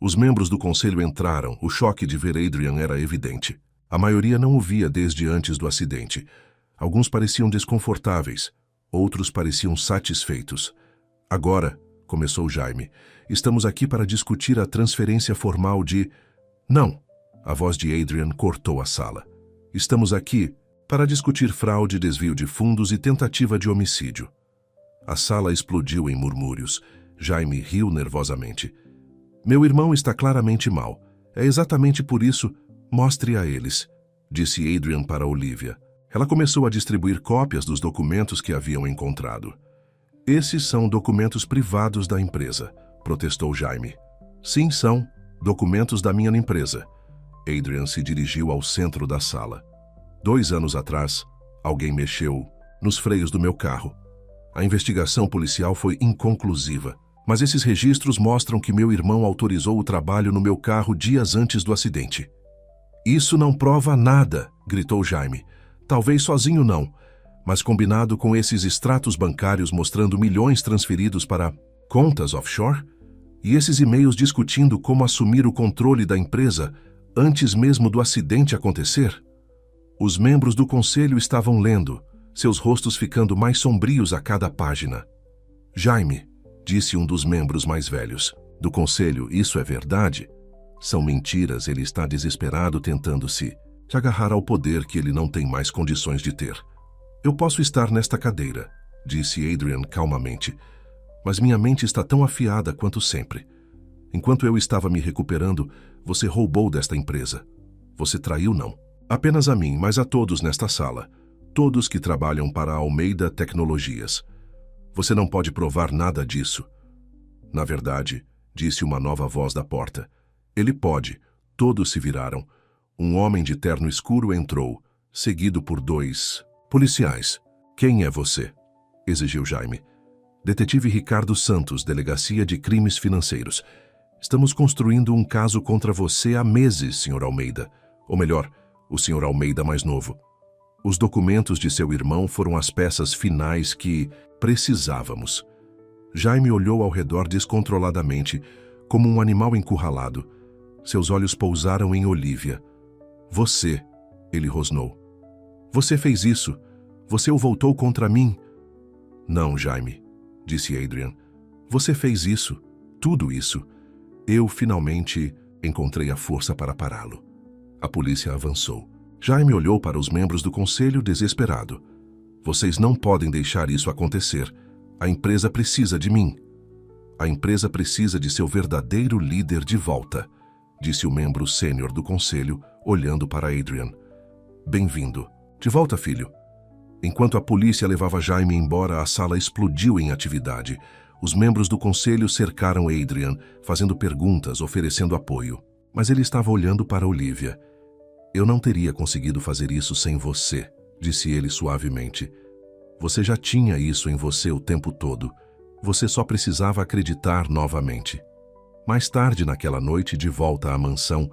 Os membros do conselho entraram. O choque de ver Adrian era evidente. A maioria não o via desde antes do acidente. Alguns pareciam desconfortáveis. Outros pareciam satisfeitos. Agora, começou Jaime, estamos aqui para discutir a transferência formal de... Não! A voz de Adrian cortou a sala. Estamos aqui para discutir fraude, desvio de fundos e tentativa de homicídio. A sala explodiu em murmúrios. Jaime riu nervosamente. Meu irmão está claramente mal. É exatamente por isso... Mostre a eles, disse Adrian para Olivia. Ela começou a distribuir cópias dos documentos que haviam encontrado. Esses são documentos privados da empresa, protestou Jaime. Sim, são documentos da minha empresa. Adrian se dirigiu ao centro da sala. 2 anos atrás, alguém mexeu nos freios do meu carro. A investigação policial foi inconclusiva, mas esses registros mostram que meu irmão autorizou o trabalho no meu carro dias antes do acidente. Isso não prova nada, gritou Jaime. Talvez sozinho não, mas combinado com esses extratos bancários mostrando milhões transferidos para contas offshore, e esses e-mails discutindo como assumir o controle da empresa antes mesmo do acidente acontecer. Os membros do conselho estavam lendo, seus rostos ficando mais sombrios a cada página. Jaime, disse um dos membros mais velhos do conselho, isso é verdade? São mentiras, ele está desesperado tentando se agarrar ao poder que ele não tem mais condições de ter. Eu posso estar nesta cadeira, disse Adrian calmamente, mas minha mente está tão afiada quanto sempre. Enquanto eu estava me recuperando, você roubou desta empresa. Você traiu não. Apenas a mim, mas a todos nesta sala. Todos que trabalham para a Almeida Tecnologias. Você não pode provar nada disso. Na verdade, disse uma nova voz da porta. Ele pode. Todos se viraram. Um homem de terno escuro entrou, seguido por 2 policiais. Quem é você? Exigiu Jaime. Detetive Ricardo Santos, Delegacia de Crimes Financeiros. Estamos construindo um caso contra você há meses, Sr. Almeida. Ou melhor, o Sr. Almeida mais novo. Os documentos de seu irmão foram as peças finais que precisávamos. Jaime olhou ao redor descontroladamente, como um animal encurralado. Seus olhos pousaram em Olivia. Você, ele rosnou. Você fez isso. Você o voltou contra mim. Não, Jaime, disse Adrian. Você fez isso. Tudo isso. Eu, finalmente, encontrei a força para pará-lo. A polícia avançou. Jaime olhou para os membros do conselho desesperado. Vocês não podem deixar isso acontecer. A empresa precisa de mim. A empresa precisa de seu verdadeiro líder de volta, disse o membro sênior do conselho, olhando para Adrian. Bem-vindo. De volta, filho. Enquanto a polícia levava Jaime embora, a sala explodiu em atividade. Os membros do conselho cercaram Adrian, fazendo perguntas, oferecendo apoio. Mas ele estava olhando para Olivia. Eu não teria conseguido fazer isso sem você, disse ele suavemente. Você já tinha isso em você o tempo todo. Você só precisava acreditar novamente. Mais tarde naquela noite, de volta à mansão,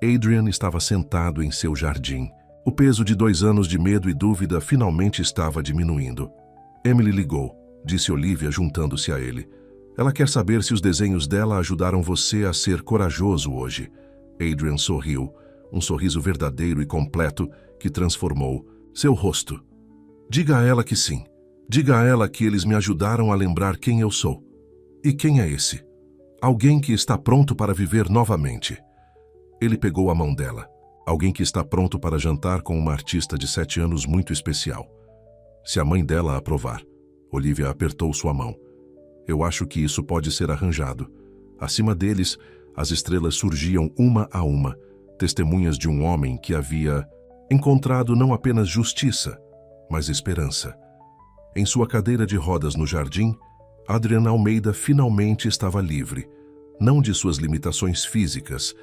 Adrian estava sentado em seu jardim. O peso de 2 anos de medo e dúvida finalmente estava diminuindo. Emily ligou, disse Olivia juntando-se a ele. Ela quer saber se os desenhos dela ajudaram você a ser corajoso hoje. Adrian sorriu, um sorriso verdadeiro e completo que transformou seu rosto. Diga a ela que sim. Diga a ela que eles me ajudaram a lembrar quem eu sou. E quem é esse? Alguém que está pronto para viver novamente. Ele pegou a mão dela. Alguém que está pronto para jantar com uma artista de 7 anos muito especial. Se a mãe dela aprovar. Olivia apertou sua mão. Eu acho que isso pode ser arranjado. Acima deles, as estrelas surgiam uma a uma, testemunhas de um homem que havia encontrado não apenas justiça, mas esperança. Em sua cadeira de rodas no jardim, Adrian Almeida finalmente estava livre, não de suas limitações físicas,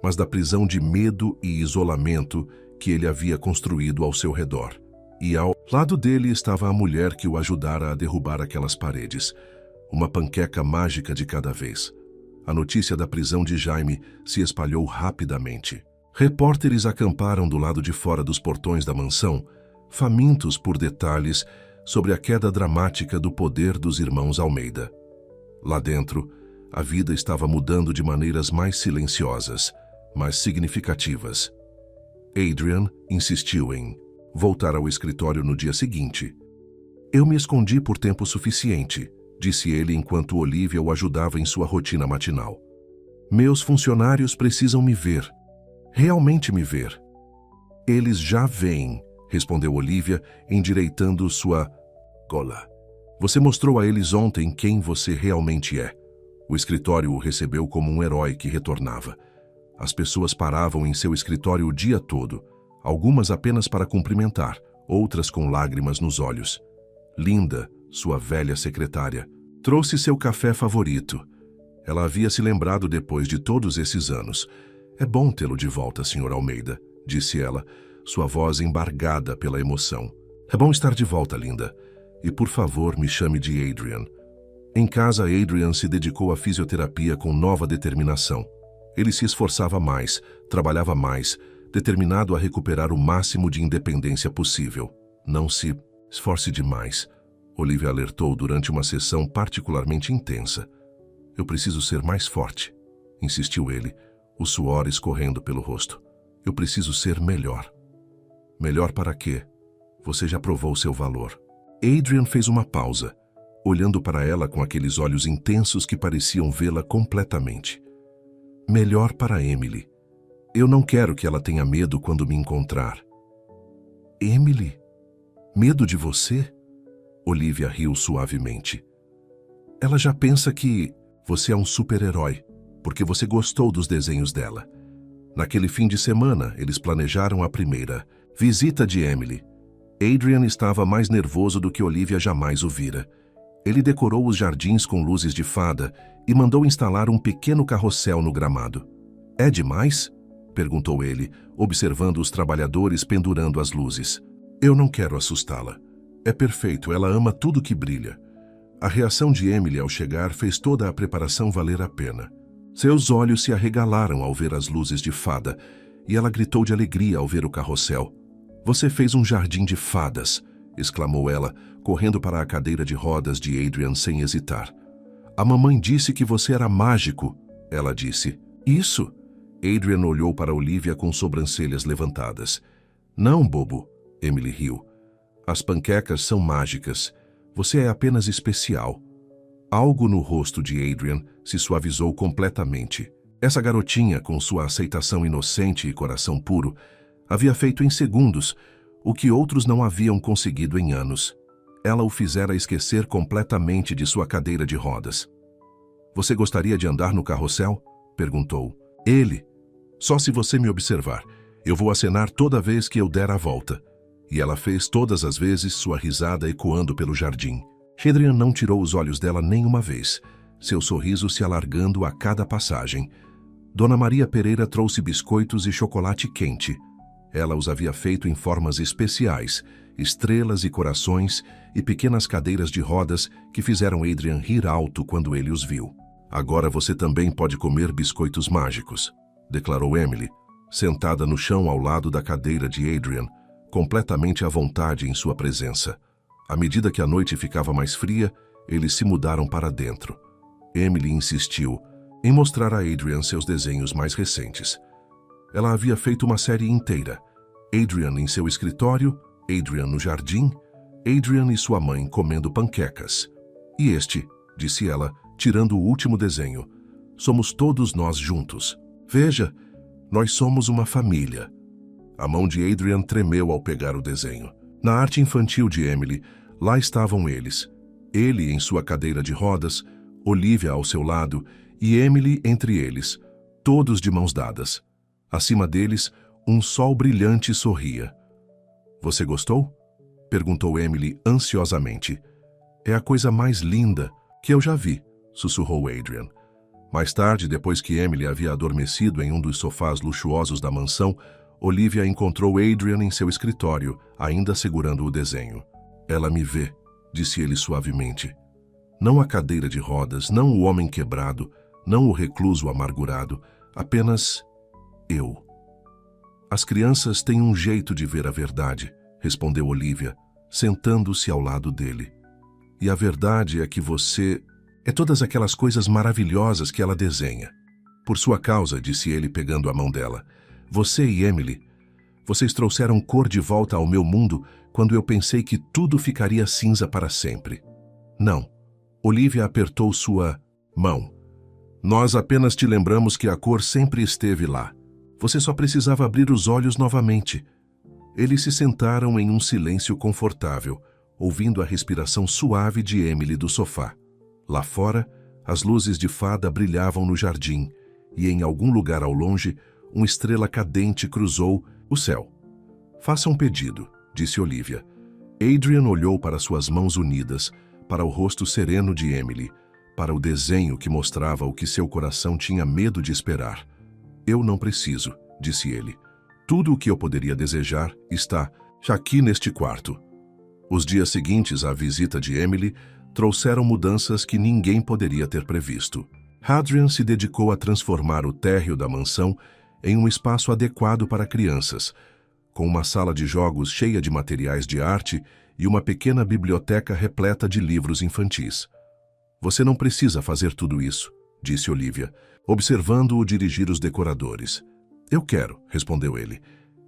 mas da prisão de medo e isolamento que ele havia construído ao seu redor. E ao lado dele estava a mulher que o ajudara a derrubar aquelas paredes, uma panqueca mágica de cada vez. A notícia da prisão de Jaime se espalhou rapidamente. Repórteres acamparam do lado de fora dos portões da mansão, famintos por detalhes sobre a queda dramática do poder dos irmãos Almeida. Lá dentro, a vida estava mudando de maneiras mais silenciosas, mais significativas. Adrian insistiu em voltar ao escritório no dia seguinte. Eu me escondi por tempo suficiente, disse ele enquanto Olivia o ajudava em sua rotina matinal. Meus funcionários precisam me ver. Realmente me ver. Eles já vêm, respondeu Olivia, endireitando sua gola. Você mostrou a eles ontem quem você realmente é. O escritório o recebeu como um herói que retornava. As pessoas paravam em seu escritório o dia todo, algumas apenas para cumprimentar, outras com lágrimas nos olhos. Linda, sua velha secretária. Trouxe seu café favorito. Ela havia se lembrado depois de todos esses anos. É bom tê-lo de volta, Sr. Almeida, disse ela, sua voz embargada pela emoção. É bom estar de volta, linda. E por favor, me chame de Adrian. Em casa, Adrian se dedicou à fisioterapia com nova determinação. Ele se esforçava mais, trabalhava mais, determinado a recuperar o máximo de independência possível. Não se esforce demais, Olivia alertou durante uma sessão particularmente intensa. Eu preciso ser mais forte, insistiu ele, o suor escorrendo pelo rosto. Eu preciso ser melhor. Melhor para quê? Você já provou seu valor. Adrian fez uma pausa, olhando para ela com aqueles olhos intensos que pareciam vê-la completamente. Melhor para Emily. Eu não quero que ela tenha medo quando me encontrar. Emily? Medo de você? Olivia riu suavemente. Ela já pensa que você é um super-herói, porque você gostou dos desenhos dela. Naquele fim de semana, eles planejaram a primeira visita de Emily. Adrian estava mais nervoso do que Olivia jamais o vira. Ele decorou os jardins com luzes de fada e mandou instalar um pequeno carrossel no gramado. É demais? Perguntou ele, observando os trabalhadores pendurando as luzes. Eu não quero assustá-la. É perfeito, ela ama tudo que brilha. A reação de Emily ao chegar fez toda a preparação valer a pena. Seus olhos se arregalaram ao ver as luzes de fada e ela gritou de alegria ao ver o carrossel. Você fez um jardim de fadas, exclamou ela, correndo para a cadeira de rodas de Adrian sem hesitar. A mamãe disse que você era mágico, ela disse. Isso? Adrian olhou para Olivia com sobrancelhas levantadas. Não, bobo, Emily riu. As panquecas são mágicas. Você é apenas especial. Algo no rosto de Adrian se suavizou completamente. Essa garotinha, com sua aceitação inocente e coração puro, havia feito em segundos o que outros não haviam conseguido em anos. Ela o fizera esquecer completamente de sua cadeira de rodas. Você gostaria de andar no carrossel? Perguntou. Ele. Só se você me observar. Eu vou acenar toda vez que eu der a volta. E ela fez todas as vezes sua risada ecoando pelo jardim. Adrian não tirou os olhos dela nem uma vez, seu sorriso se alargando a cada passagem. Dona Maria Pereira trouxe biscoitos e chocolate quente. Ela os havia feito em formas especiais, estrelas e corações e pequenas cadeiras de rodas que fizeram Adrian rir alto quando ele os viu. Agora você também pode comer biscoitos mágicos, declarou Emily, sentada no chão ao lado da cadeira de Adrian, completamente à vontade em sua presença. À medida que a noite ficava mais fria, eles se mudaram para dentro. Emily insistiu em mostrar a Adrian seus desenhos mais recentes. Ela havia feito uma série inteira. Adrian em seu escritório, Adrian no jardim, Adrian e sua mãe comendo panquecas. E este, disse ela, tirando o último desenho, somos todos nós juntos. Veja, nós somos uma família. A mão de Adrian tremeu ao pegar o desenho. Na arte infantil de Emily, lá estavam eles. Ele em sua cadeira de rodas, Olivia ao seu lado e Emily entre eles, todos de mãos dadas. Acima deles, um sol brilhante sorria. Você gostou? Perguntou Emily ansiosamente. É a coisa mais linda que eu já vi, sussurrou Adrian. Mais tarde, depois que Emily havia adormecido em um dos sofás luxuosos da mansão, Olivia encontrou Adrian em seu escritório, ainda segurando o desenho. Ela me vê, disse ele suavemente. Não a cadeira de rodas, não o homem quebrado, não o recluso amargurado, apenas eu. As crianças têm um jeito de ver a verdade, respondeu Olivia, sentando-se ao lado dele. E a verdade é que você é todas aquelas coisas maravilhosas que ela desenha. Por sua causa, disse ele pegando a mão dela, você e Emily, vocês trouxeram cor de volta ao meu mundo quando eu pensei que tudo ficaria cinza para sempre. Não. Olivia apertou sua mão. Nós apenas te lembramos que a cor sempre esteve lá. Você só precisava abrir os olhos novamente. Eles se sentaram em um silêncio confortável, ouvindo a respiração suave de Emily do sofá. Lá fora, as luzes de fada brilhavam no jardim, e em algum lugar ao longe, uma estrela cadente cruzou o céu. Faça um pedido, disse Olivia. Adrian olhou para suas mãos unidas, para o rosto sereno de Emily, para o desenho que mostrava o que seu coração tinha medo de esperar. Eu não preciso, disse ele. Tudo o que eu poderia desejar está aqui neste quarto. Os dias seguintes à visita de Emily trouxeram mudanças que ninguém poderia ter previsto. Hadrian se dedicou a transformar o térreo da mansão em um espaço adequado para crianças, com uma sala de jogos cheia de materiais de arte e uma pequena biblioteca repleta de livros infantis. Você não precisa fazer tudo isso, disse Olivia, observando-o dirigir os decoradores. Eu quero, respondeu ele.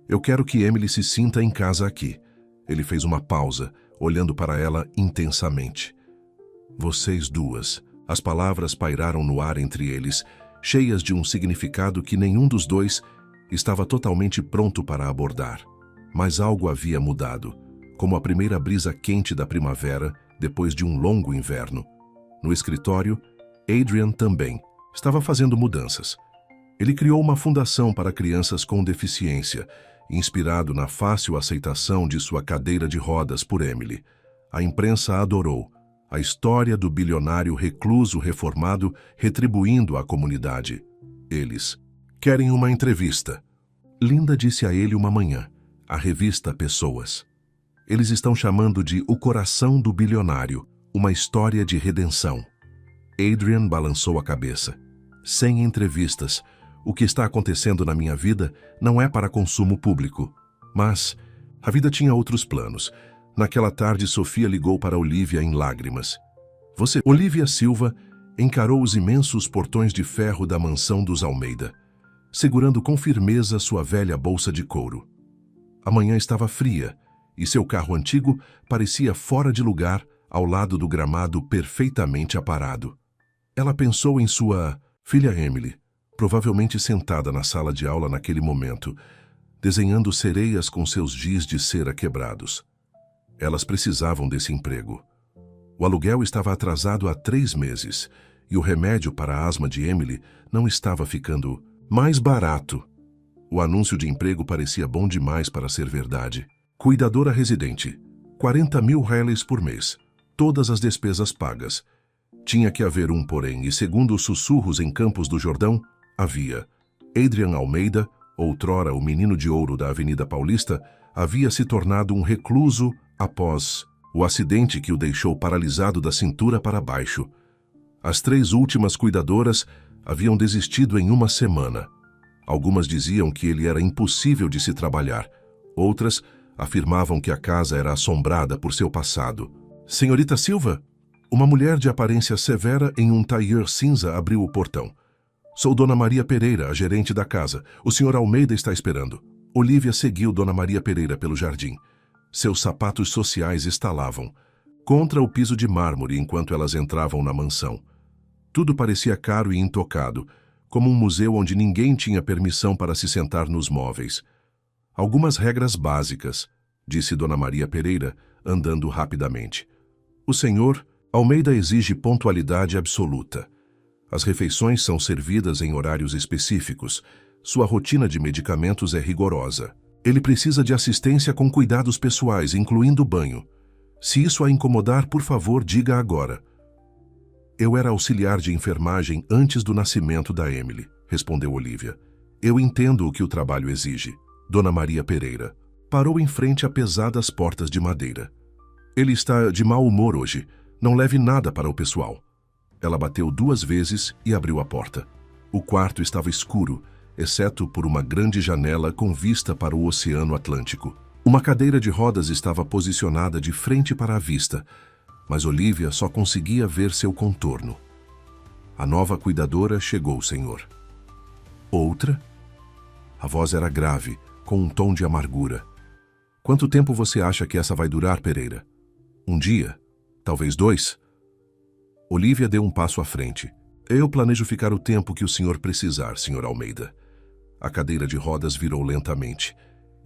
Eu quero que Emily se sinta em casa aqui. Ele fez uma pausa, olhando para ela intensamente. Vocês duas. As palavras pairaram no ar entre eles, cheias de um significado que nenhum dos dois estava totalmente pronto para abordar. Mas algo havia mudado, como a primeira brisa quente da primavera depois de um longo inverno. No escritório, Adrian também estava fazendo mudanças. Ele criou uma fundação para crianças com deficiência, inspirado na fácil aceitação de sua cadeira de rodas por Emily. A imprensa adorou a história do bilionário recluso reformado retribuindo à comunidade. Eles querem uma entrevista. Linda disse a ele uma manhã, a revista Pessoas. Eles estão chamando de O Coração do Bilionário, uma história de redenção. Adrian balançou a cabeça. Sem entrevistas, o que está acontecendo na minha vida não é para consumo público. Mas a vida tinha outros planos. Naquela tarde, Sofia ligou para Olivia em lágrimas. Olivia Silva encarou os imensos portões de ferro da mansão dos Almeida, segurando com firmeza sua velha bolsa de couro. A manhã estava fria e seu carro antigo parecia fora de lugar ao lado do gramado perfeitamente aparado. Ela pensou em sua filha Emily, provavelmente sentada na sala de aula naquele momento, desenhando sereias com seus giz de cera quebrados. Elas precisavam desse emprego. O aluguel estava atrasado há 3 meses e o remédio para a asma de Emily não estava ficando mais barato. O anúncio de emprego parecia bom demais para ser verdade. Cuidadora residente, 40 mil réis por mês, todas as despesas pagas. Tinha que haver um porém, e segundo os sussurros em Campos do Jordão, havia. Adrian Almeida, outrora o menino de ouro da Avenida Paulista, havia se tornado um recluso após o acidente que o deixou paralisado da cintura para baixo. As 3 últimas cuidadoras haviam desistido em 1 semana. Algumas diziam que ele era impossível de se trabalhar. Outras afirmavam que a casa era assombrada por seu passado. Senhorita Silva? Uma mulher de aparência severa em um tailleur cinza abriu o portão. Sou Dona Maria Pereira, a gerente da casa. O Sr. Almeida está esperando. Olivia seguiu Dona Maria Pereira pelo jardim. Seus sapatos sociais estalavam contra o piso de mármore enquanto elas entravam na mansão. Tudo parecia caro e intocado, como um museu onde ninguém tinha permissão para se sentar nos móveis. Algumas regras básicas, disse Dona Maria Pereira, andando rapidamente. O senhor Almeida exige pontualidade absoluta. As refeições são servidas em horários específicos. Sua rotina de medicamentos é rigorosa. Ele precisa de assistência com cuidados pessoais, incluindo banho. Se isso a incomodar, por favor, diga agora. Eu era auxiliar de enfermagem antes do nascimento da Emily, respondeu Olivia. Eu entendo o que o trabalho exige. Dona Maria Pereira parou em frente a pesadas portas de madeira. Ele está de mau humor hoje. Não leve nada para o pessoal. Ela bateu 2 vezes e abriu a porta. O quarto estava escuro, exceto por uma grande janela com vista para o Oceano Atlântico. Uma cadeira de rodas estava posicionada de frente para a vista, mas Olivia só conseguia ver seu contorno. A nova cuidadora chegou, senhor. Outra? A voz era grave, com um tom de amargura. Quanto tempo você acha que essa vai durar, Pereira? 1 dia? Talvez 2? Olivia deu um passo à frente. Eu planejo ficar o tempo que o senhor precisar, Sr. Almeida. A cadeira de rodas virou lentamente.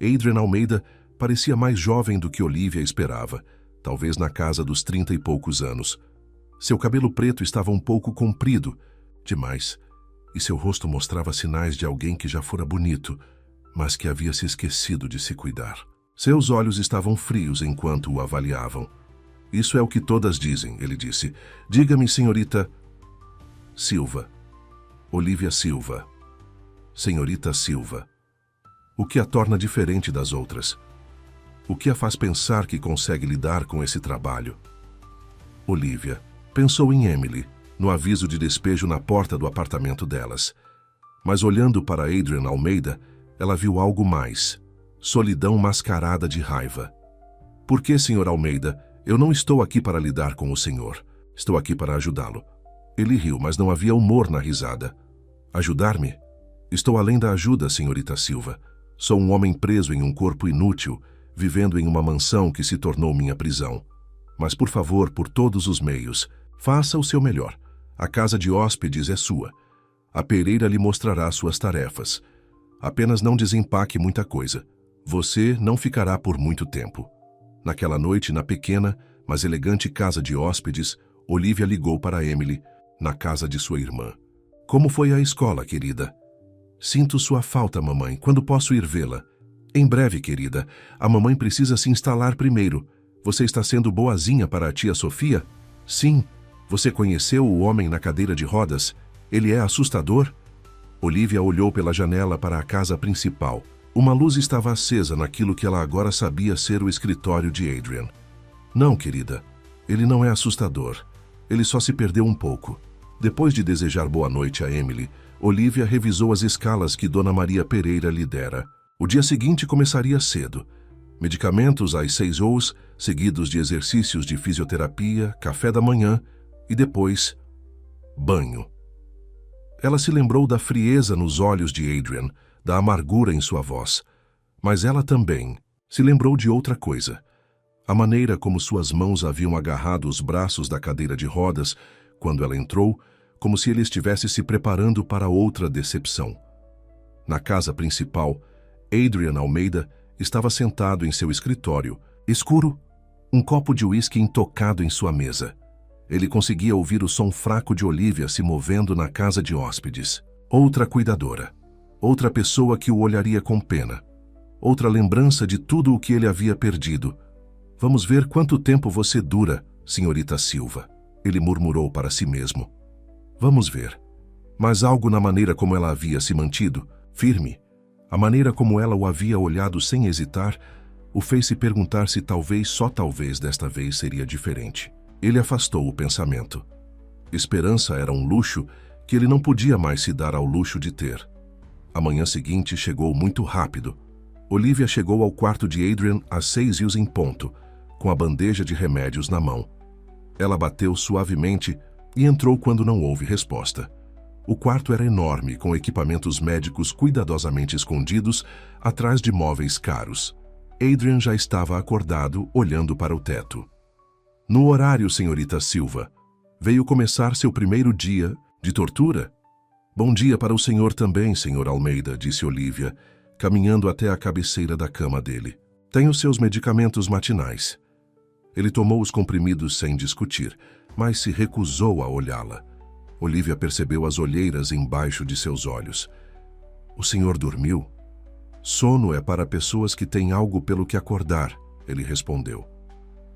Adrian Almeida parecia mais jovem do que Olivia esperava, talvez na casa dos 30 e poucos anos. Seu cabelo preto estava um pouco comprido, demais, e seu rosto mostrava sinais de alguém que já fora bonito, mas que havia se esquecido de se cuidar. Seus olhos estavam frios enquanto o avaliavam. Isso é o que todas dizem, ele disse. Diga-me, senhorita... Silva. Olivia Silva. Senhorita Silva. O que a torna diferente das outras? O que a faz pensar que consegue lidar com esse trabalho? Olivia pensou em Emily, no aviso de despejo na porta do apartamento delas. Mas olhando para Adrian Almeida, ela viu algo mais. Solidão mascarada de raiva. Por que, Sr. Almeida? Eu não estou aqui para lidar com o senhor. Estou aqui para ajudá-lo. Ele riu, mas não havia humor na risada. Ajudar-me? Estou além da ajuda, senhorita Silva. Sou um homem preso em um corpo inútil, vivendo em uma mansão que se tornou minha prisão. Mas, por favor, por todos os meios, faça o seu melhor. A casa de hóspedes é sua. A Pereira lhe mostrará suas tarefas. Apenas não desempaque muita coisa. Você não ficará por muito tempo. Naquela noite, na pequena, mas elegante casa de hóspedes, Olivia ligou para Emily, na casa de sua irmã. Como foi a escola, querida? Sinto sua falta, mamãe. Quando posso ir vê-la? Em breve, querida. A mamãe precisa se instalar primeiro. Você está sendo boazinha para a tia Sofia? Sim. Você conheceu o homem na cadeira de rodas? Ele é assustador? Olivia olhou pela janela para a casa principal. Uma luz estava acesa naquilo que ela agora sabia ser o escritório de Adrian. Não, querida. Ele não é assustador. Ele só se perdeu um pouco. Depois de desejar boa noite a Emily, Olivia revisou as escalas que Dona Maria Pereira lhe dera. O dia seguinte começaria cedo. Medicamentos às 6 horas, seguidos de exercícios de fisioterapia, café da manhã e depois, banho. Ela se lembrou da frieza nos olhos de Adrian, da amargura em sua voz. Mas ela também se lembrou de outra coisa. A maneira como suas mãos haviam agarrado os braços da cadeira de rodas quando ela entrou, como se ele estivesse se preparando para outra decepção. Na casa principal, Adrian Almeida estava sentado em seu escritório, escuro, um copo de uísque intocado em sua mesa. Ele conseguia ouvir o som fraco de Olivia se movendo na casa de hóspedes. Outra cuidadora. Outra pessoa que o olharia com pena. Outra lembrança de tudo o que ele havia perdido. Vamos ver quanto tempo você dura, senhorita Silva. Ele murmurou para si mesmo. Vamos ver. Mas algo na maneira como ela havia se mantido, firme, a maneira como ela o havia olhado sem hesitar, o fez se perguntar se talvez, só talvez, desta vez seria diferente. Ele afastou o pensamento. Esperança era um luxo que ele não podia mais se dar ao luxo de ter. A manhã seguinte chegou muito rápido. Olivia chegou ao quarto de Adrian às 6 em ponto, com a bandeja de remédios na mão. Ela bateu suavemente e entrou quando não houve resposta. O quarto era enorme, com equipamentos médicos cuidadosamente escondidos atrás de móveis caros. Adrian já estava acordado, olhando para o teto. No horário, senhorita Silva. Veio começar seu primeiro dia de tortura? Bom dia para o senhor também, senhor Almeida, disse Olivia, caminhando até a cabeceira da cama dele. Tem os seus medicamentos matinais. Ele tomou os comprimidos sem discutir, mas se recusou a olhá-la. Olivia percebeu as olheiras embaixo de seus olhos. O senhor dormiu? Sono é para pessoas que têm algo pelo que acordar, ele respondeu.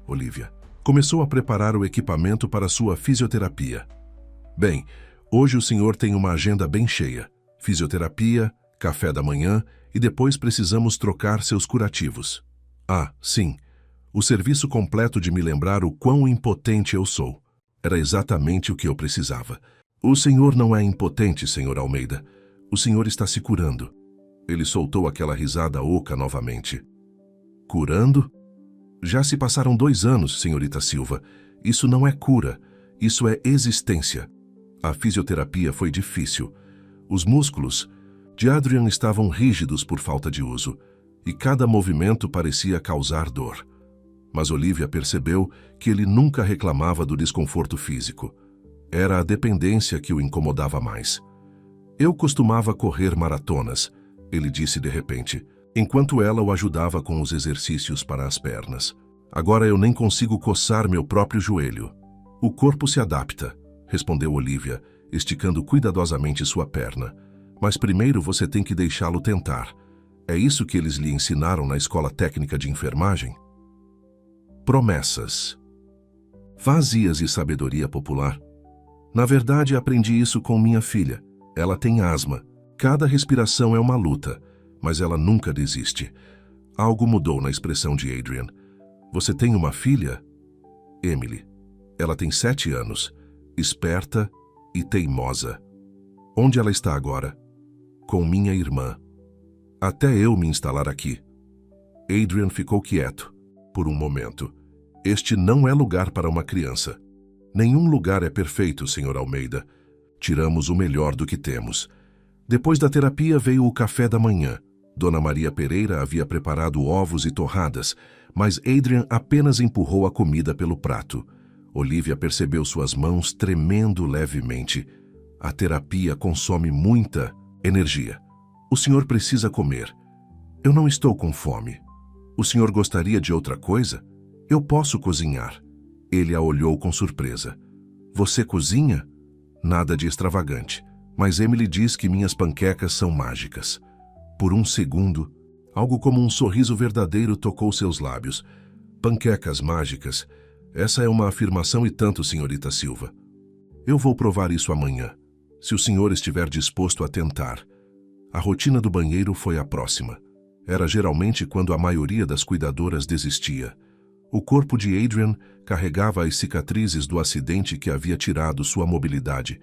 Olivia começou a preparar o equipamento para sua fisioterapia. Bem, hoje o senhor tem uma agenda bem cheia. Fisioterapia, café da manhã e depois precisamos trocar seus curativos. Ah, sim. O serviço completo de me lembrar o quão impotente eu sou. Era exatamente o que eu precisava. O senhor não é impotente, senhor Almeida. O senhor está se curando. Ele soltou aquela risada oca novamente. Curando? Já se passaram 2 anos, senhorita Silva. Isso não é cura. Isso é existência. A fisioterapia foi difícil. Os músculos de Adrian estavam rígidos por falta de uso, e cada movimento parecia causar dor. Mas Olivia percebeu que ele nunca reclamava do desconforto físico. Era a dependência que o incomodava mais. Eu costumava correr maratonas, ele disse de repente, enquanto ela o ajudava com os exercícios para as pernas. Agora eu nem consigo coçar meu próprio joelho. O corpo se adapta, respondeu Olivia, esticando cuidadosamente sua perna. Mas primeiro você tem que deixá-lo tentar. É isso que eles lhe ensinaram na escola técnica de enfermagem? Promessas. Vazias e sabedoria popular? Na verdade, aprendi isso com minha filha. Ela tem asma. Cada respiração é uma luta, mas ela nunca desiste. Algo mudou na expressão de Adrian. Você tem uma filha? Emily. Ela tem 7 anos, esperta e teimosa. Onde ela está agora? Com minha irmã. Até eu me instalar aqui. Adrian ficou quieto, por um momento. Este não é lugar para uma criança. Nenhum lugar é perfeito, Sr. Almeida. Tiramos o melhor do que temos. Depois da terapia veio o café da manhã. Dona Maria Pereira havia preparado ovos e torradas, mas Adrian apenas empurrou a comida pelo prato. Olivia percebeu suas mãos tremendo levemente. A terapia consome muita energia. O senhor precisa comer. Eu não estou com fome. O senhor gostaria de outra coisa? Eu posso cozinhar. Ele a olhou com surpresa. Você cozinha? Nada de extravagante, mas Emily diz que minhas panquecas são mágicas. Por um segundo, algo como um sorriso verdadeiro tocou seus lábios. Panquecas mágicas? Essa é uma afirmação e tanto, senhorita Silva. Eu vou provar isso amanhã, se o senhor estiver disposto a tentar. A rotina do banheiro foi a próxima. Era geralmente quando a maioria das cuidadoras desistia. O corpo de Adrian carregava as cicatrizes do acidente que havia tirado sua mobilidade,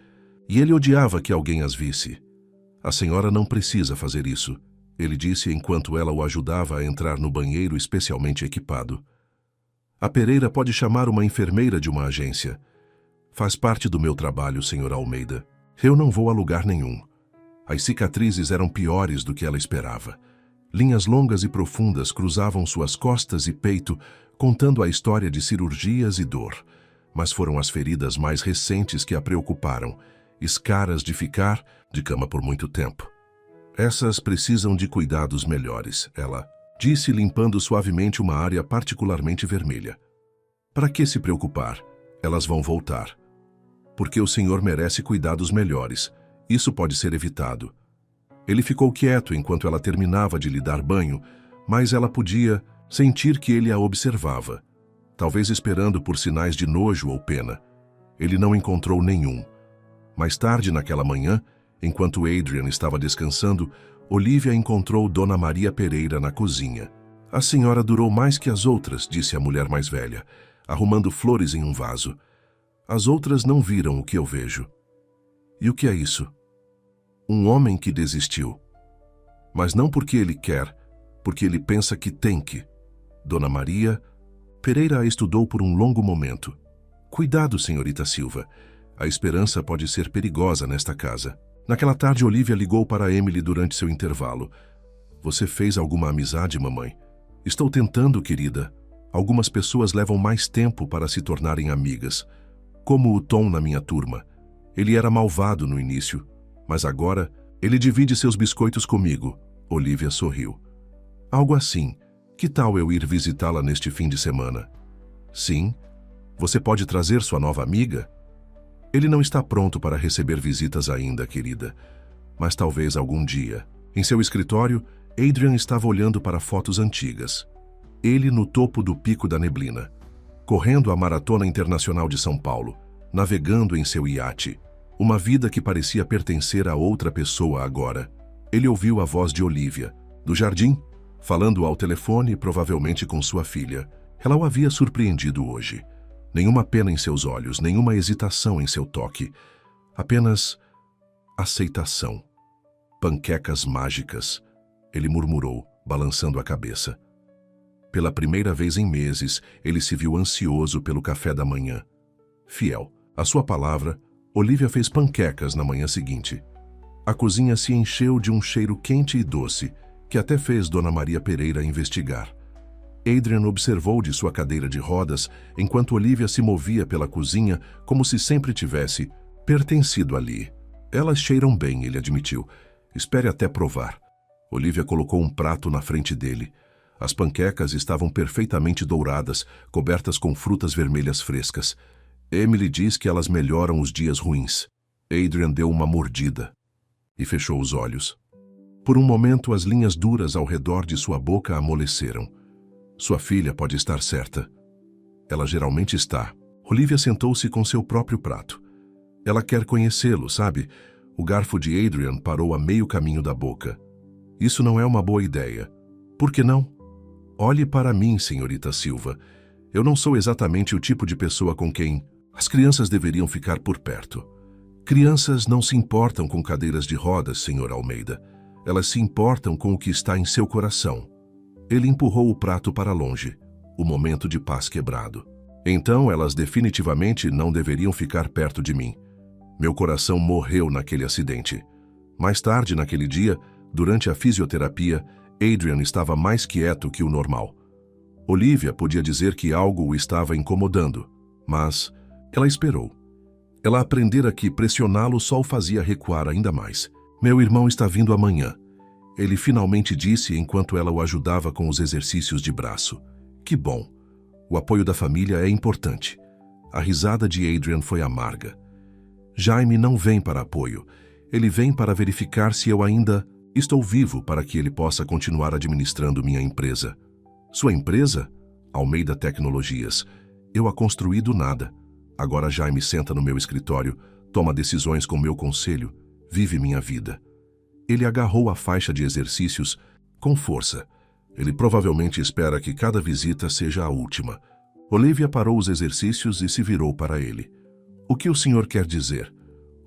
e ele odiava que alguém as visse. A senhora não precisa fazer isso, ele disse enquanto ela o ajudava a entrar no banheiro especialmente equipado. A Pereira pode chamar uma enfermeira de uma agência. Faz parte do meu trabalho, Sr. Almeida. Eu não vou a lugar nenhum. As cicatrizes eram piores do que ela esperava. Linhas longas e profundas cruzavam suas costas e peito, contando a história de cirurgias e dor. Mas foram as feridas mais recentes que a preocuparam, escaras de ficar de cama por muito tempo. Essas precisam de cuidados melhores, ela disse, limpando suavemente uma área particularmente vermelha. Para que se preocupar? Elas vão voltar. Porque o senhor merece cuidados melhores. Isso pode ser evitado. Ele ficou quieto enquanto ela terminava de lhe dar banho, mas ela podia sentir que ele a observava, talvez esperando por sinais de nojo ou pena. Ele não encontrou nenhum. Mais tarde naquela manhã, enquanto Adrian estava descansando, Olivia encontrou Dona Maria Pereira na cozinha. A senhora durou mais que as outras, disse a mulher mais velha, arrumando flores em um vaso. As outras não viram o que eu vejo. E o que é isso? Um homem que desistiu. Mas não porque ele quer, porque ele pensa que tem que. Dona Maria Pereira a estudou por um longo momento. Cuidado, senhorita Silva. A esperança pode ser perigosa nesta casa. Naquela tarde, Olivia ligou para Emily durante seu intervalo. Você fez alguma amizade, mamãe? Estou tentando, querida. Algumas pessoas levam mais tempo para se tornarem amigas. Como o Tom na minha turma. Ele era malvado no início, mas agora ele divide seus biscoitos comigo. Olivia sorriu. Algo assim. Que tal eu ir visitá-la neste fim de semana? Sim. Você pode trazer sua nova amiga? Ele não está pronto para receber visitas ainda, querida. Mas talvez algum dia. Em seu escritório, Adrian estava olhando para fotos antigas. Ele no topo do Pico da Neblina, correndo a Maratona Internacional de São Paulo, navegando em seu iate. Uma vida que parecia pertencer a outra pessoa agora. Ele ouviu a voz de Olivia, do jardim, falando ao telefone, provavelmente com sua filha. Ela o havia surpreendido hoje. Nenhuma pena em seus olhos, nenhuma hesitação em seu toque. Apenas aceitação. Panquecas mágicas, ele murmurou, balançando a cabeça. Pela primeira vez em meses, ele se viu ansioso pelo café da manhã. Fiel à sua palavra, Olivia fez panquecas na manhã seguinte. A cozinha se encheu de um cheiro quente e doce, que até fez Dona Maria Pereira investigar. Adrian observou de sua cadeira de rodas enquanto Olivia se movia pela cozinha como se sempre tivesse pertencido ali. Elas cheiram bem, ele admitiu. Espere até provar. Olivia colocou um prato na frente dele. As panquecas estavam perfeitamente douradas, cobertas com frutas vermelhas frescas. Emily diz que elas melhoram os dias ruins. Adrian deu uma mordida e fechou os olhos. Por um momento, as linhas duras ao redor de sua boca amoleceram. Sua filha pode estar certa. Ela geralmente está. Olivia sentou-se com seu próprio prato. Ela quer conhecê-lo, sabe? O garfo de Adrian parou a meio caminho da boca. Isso não é uma boa ideia. Por que não? Olhe para mim, senhorita Silva. Eu não sou exatamente o tipo de pessoa com quem as crianças deveriam ficar por perto. Crianças não se importam com cadeiras de rodas, senhor Almeida. Elas se importam com o que está em seu coração. Ele empurrou o prato para longe, o momento de paz quebrado. Então elas definitivamente não deveriam ficar perto de mim. Meu coração morreu naquele acidente. Mais tarde naquele dia, durante a fisioterapia, Adrian estava mais quieto que o normal. Olivia podia dizer que algo o estava incomodando, mas ela esperou. Ela aprendera que pressioná-lo só o fazia recuar ainda mais. Meu irmão está vindo amanhã. Ele finalmente disse enquanto ela o ajudava com os exercícios de braço. Que bom. O apoio da família é importante. A risada de Adrian foi amarga. Jaime não vem para apoio. Ele vem para verificar se eu ainda estou vivo para que ele possa continuar administrando minha empresa. Sua empresa? Almeida Tecnologias. Eu a construí do nada. Agora Jaime senta no meu escritório, toma decisões com meu conselho, vive minha vida. Ele agarrou a faixa de exercícios com força. Ele provavelmente espera que cada visita seja a última. Olivia parou os exercícios e se virou para ele. O que o senhor quer dizer?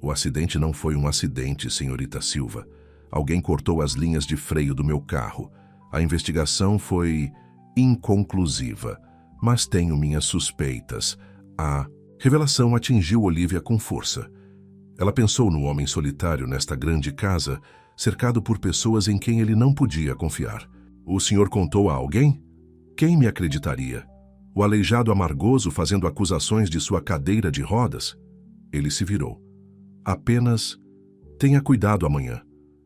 O acidente não foi um acidente, senhorita Silva. Alguém cortou as linhas de freio do meu carro. A investigação foi inconclusiva, mas tenho minhas suspeitas. A revelação atingiu Olivia com força. Ela pensou no homem solitário nesta grande casa, cercado por pessoas em quem ele não podia confiar. O senhor contou a alguém? Quem me acreditaria? O aleijado amargoso fazendo acusações de sua cadeira de rodas? Ele se virou. Apenas tenha cuidado amanhã.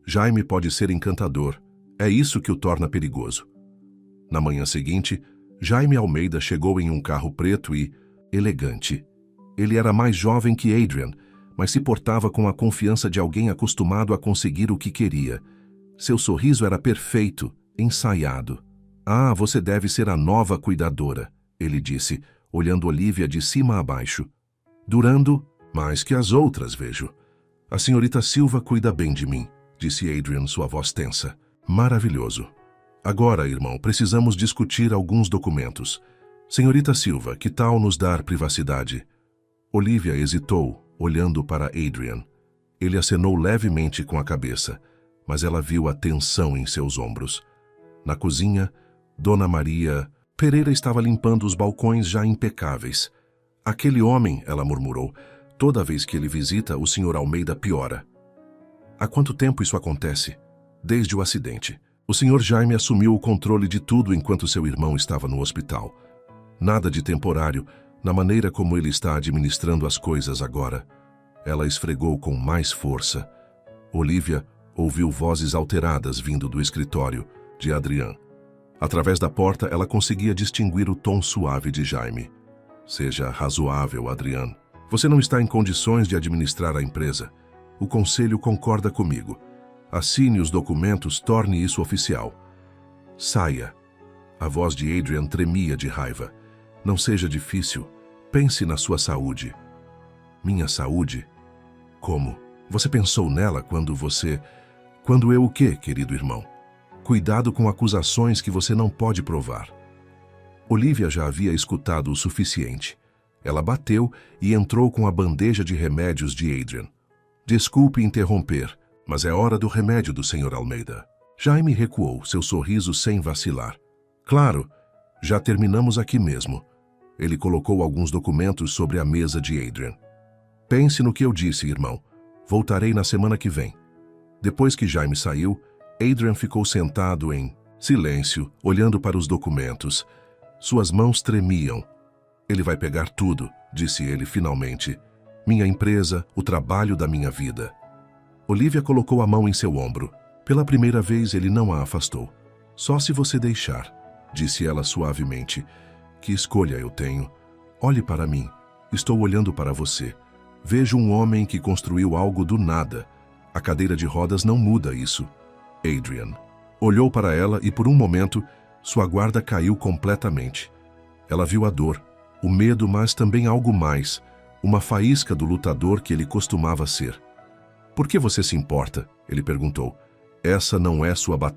Jaime pode ser encantador. É isso que o torna perigoso. Na manhã seguinte, Jaime Almeida chegou em um carro preto e elegante. Ele era mais jovem que Adrian, mas se portava com a confiança de alguém acostumado a conseguir o que queria. Seu sorriso era perfeito, ensaiado. Ah, você deve ser a nova cuidadora, ele disse, olhando Olivia de cima a baixo. Durando mais que as outras, vejo. A senhorita Silva cuida bem de mim, disse Adrian, sua voz tensa. Maravilhoso. Agora, irmão, precisamos discutir alguns documentos. Senhorita Silva, que tal nos dar privacidade? Olivia hesitou, olhando para Adrian. Ele acenou levemente com a cabeça, mas ela viu a tensão em seus ombros. Na cozinha, Dona Maria Pereira estava limpando os balcões já impecáveis. Aquele homem, ela murmurou, toda vez que ele visita, o Sr. Almeida piora. Há quanto tempo isso acontece? Desde o acidente. O Sr. Jaime assumiu o controle de tudo enquanto seu irmão estava no hospital. Nada de temporário, na maneira como ele está administrando as coisas agora. Ela esfregou com mais força. Olivia ouviu vozes alteradas vindo do escritório de Adrian. Através da porta, ela conseguia distinguir o tom suave de Jaime. Seja razoável, Adrian. Você não está em condições de administrar a empresa. O conselho concorda comigo. Assine os documentos, torne isso oficial. Saia. A voz de Adrian tremia de raiva. Não seja difícil. Pense na sua saúde. Minha saúde? Como? Você pensou nela quando você... Quando eu o quê, querido irmão? Cuidado com acusações que você não pode provar. Olivia já havia escutado o suficiente. Ela bateu e entrou com a bandeja de remédios de Adrian. Desculpe interromper, mas é hora do remédio do Sr. Almeida. Jaime recuou, seu sorriso sem vacilar. Claro, já terminamos aqui mesmo. Ele colocou alguns documentos sobre a mesa de Adrian. Pense no que eu disse, irmão. Voltarei na semana que vem. Depois que Jaime saiu, Adrian ficou sentado em silêncio, olhando para os documentos. Suas mãos tremiam. Ele vai pegar tudo, disse ele finalmente. Minha empresa, o trabalho da minha vida. Olivia colocou a mão em seu ombro. Pela primeira vez, ele não a afastou. Só se você deixar, disse ela suavemente. Que escolha eu tenho? Olhe para mim. Estou olhando para você. Vejo um homem que construiu algo do nada. A cadeira de rodas não muda isso. Adrian olhou para ela e por um momento sua guarda caiu completamente. Ela viu a dor, O medo, mas também algo mais, uma faísca do lutador que ele costumava ser. Por que você se importa? Ele perguntou. Essa não é sua batalha.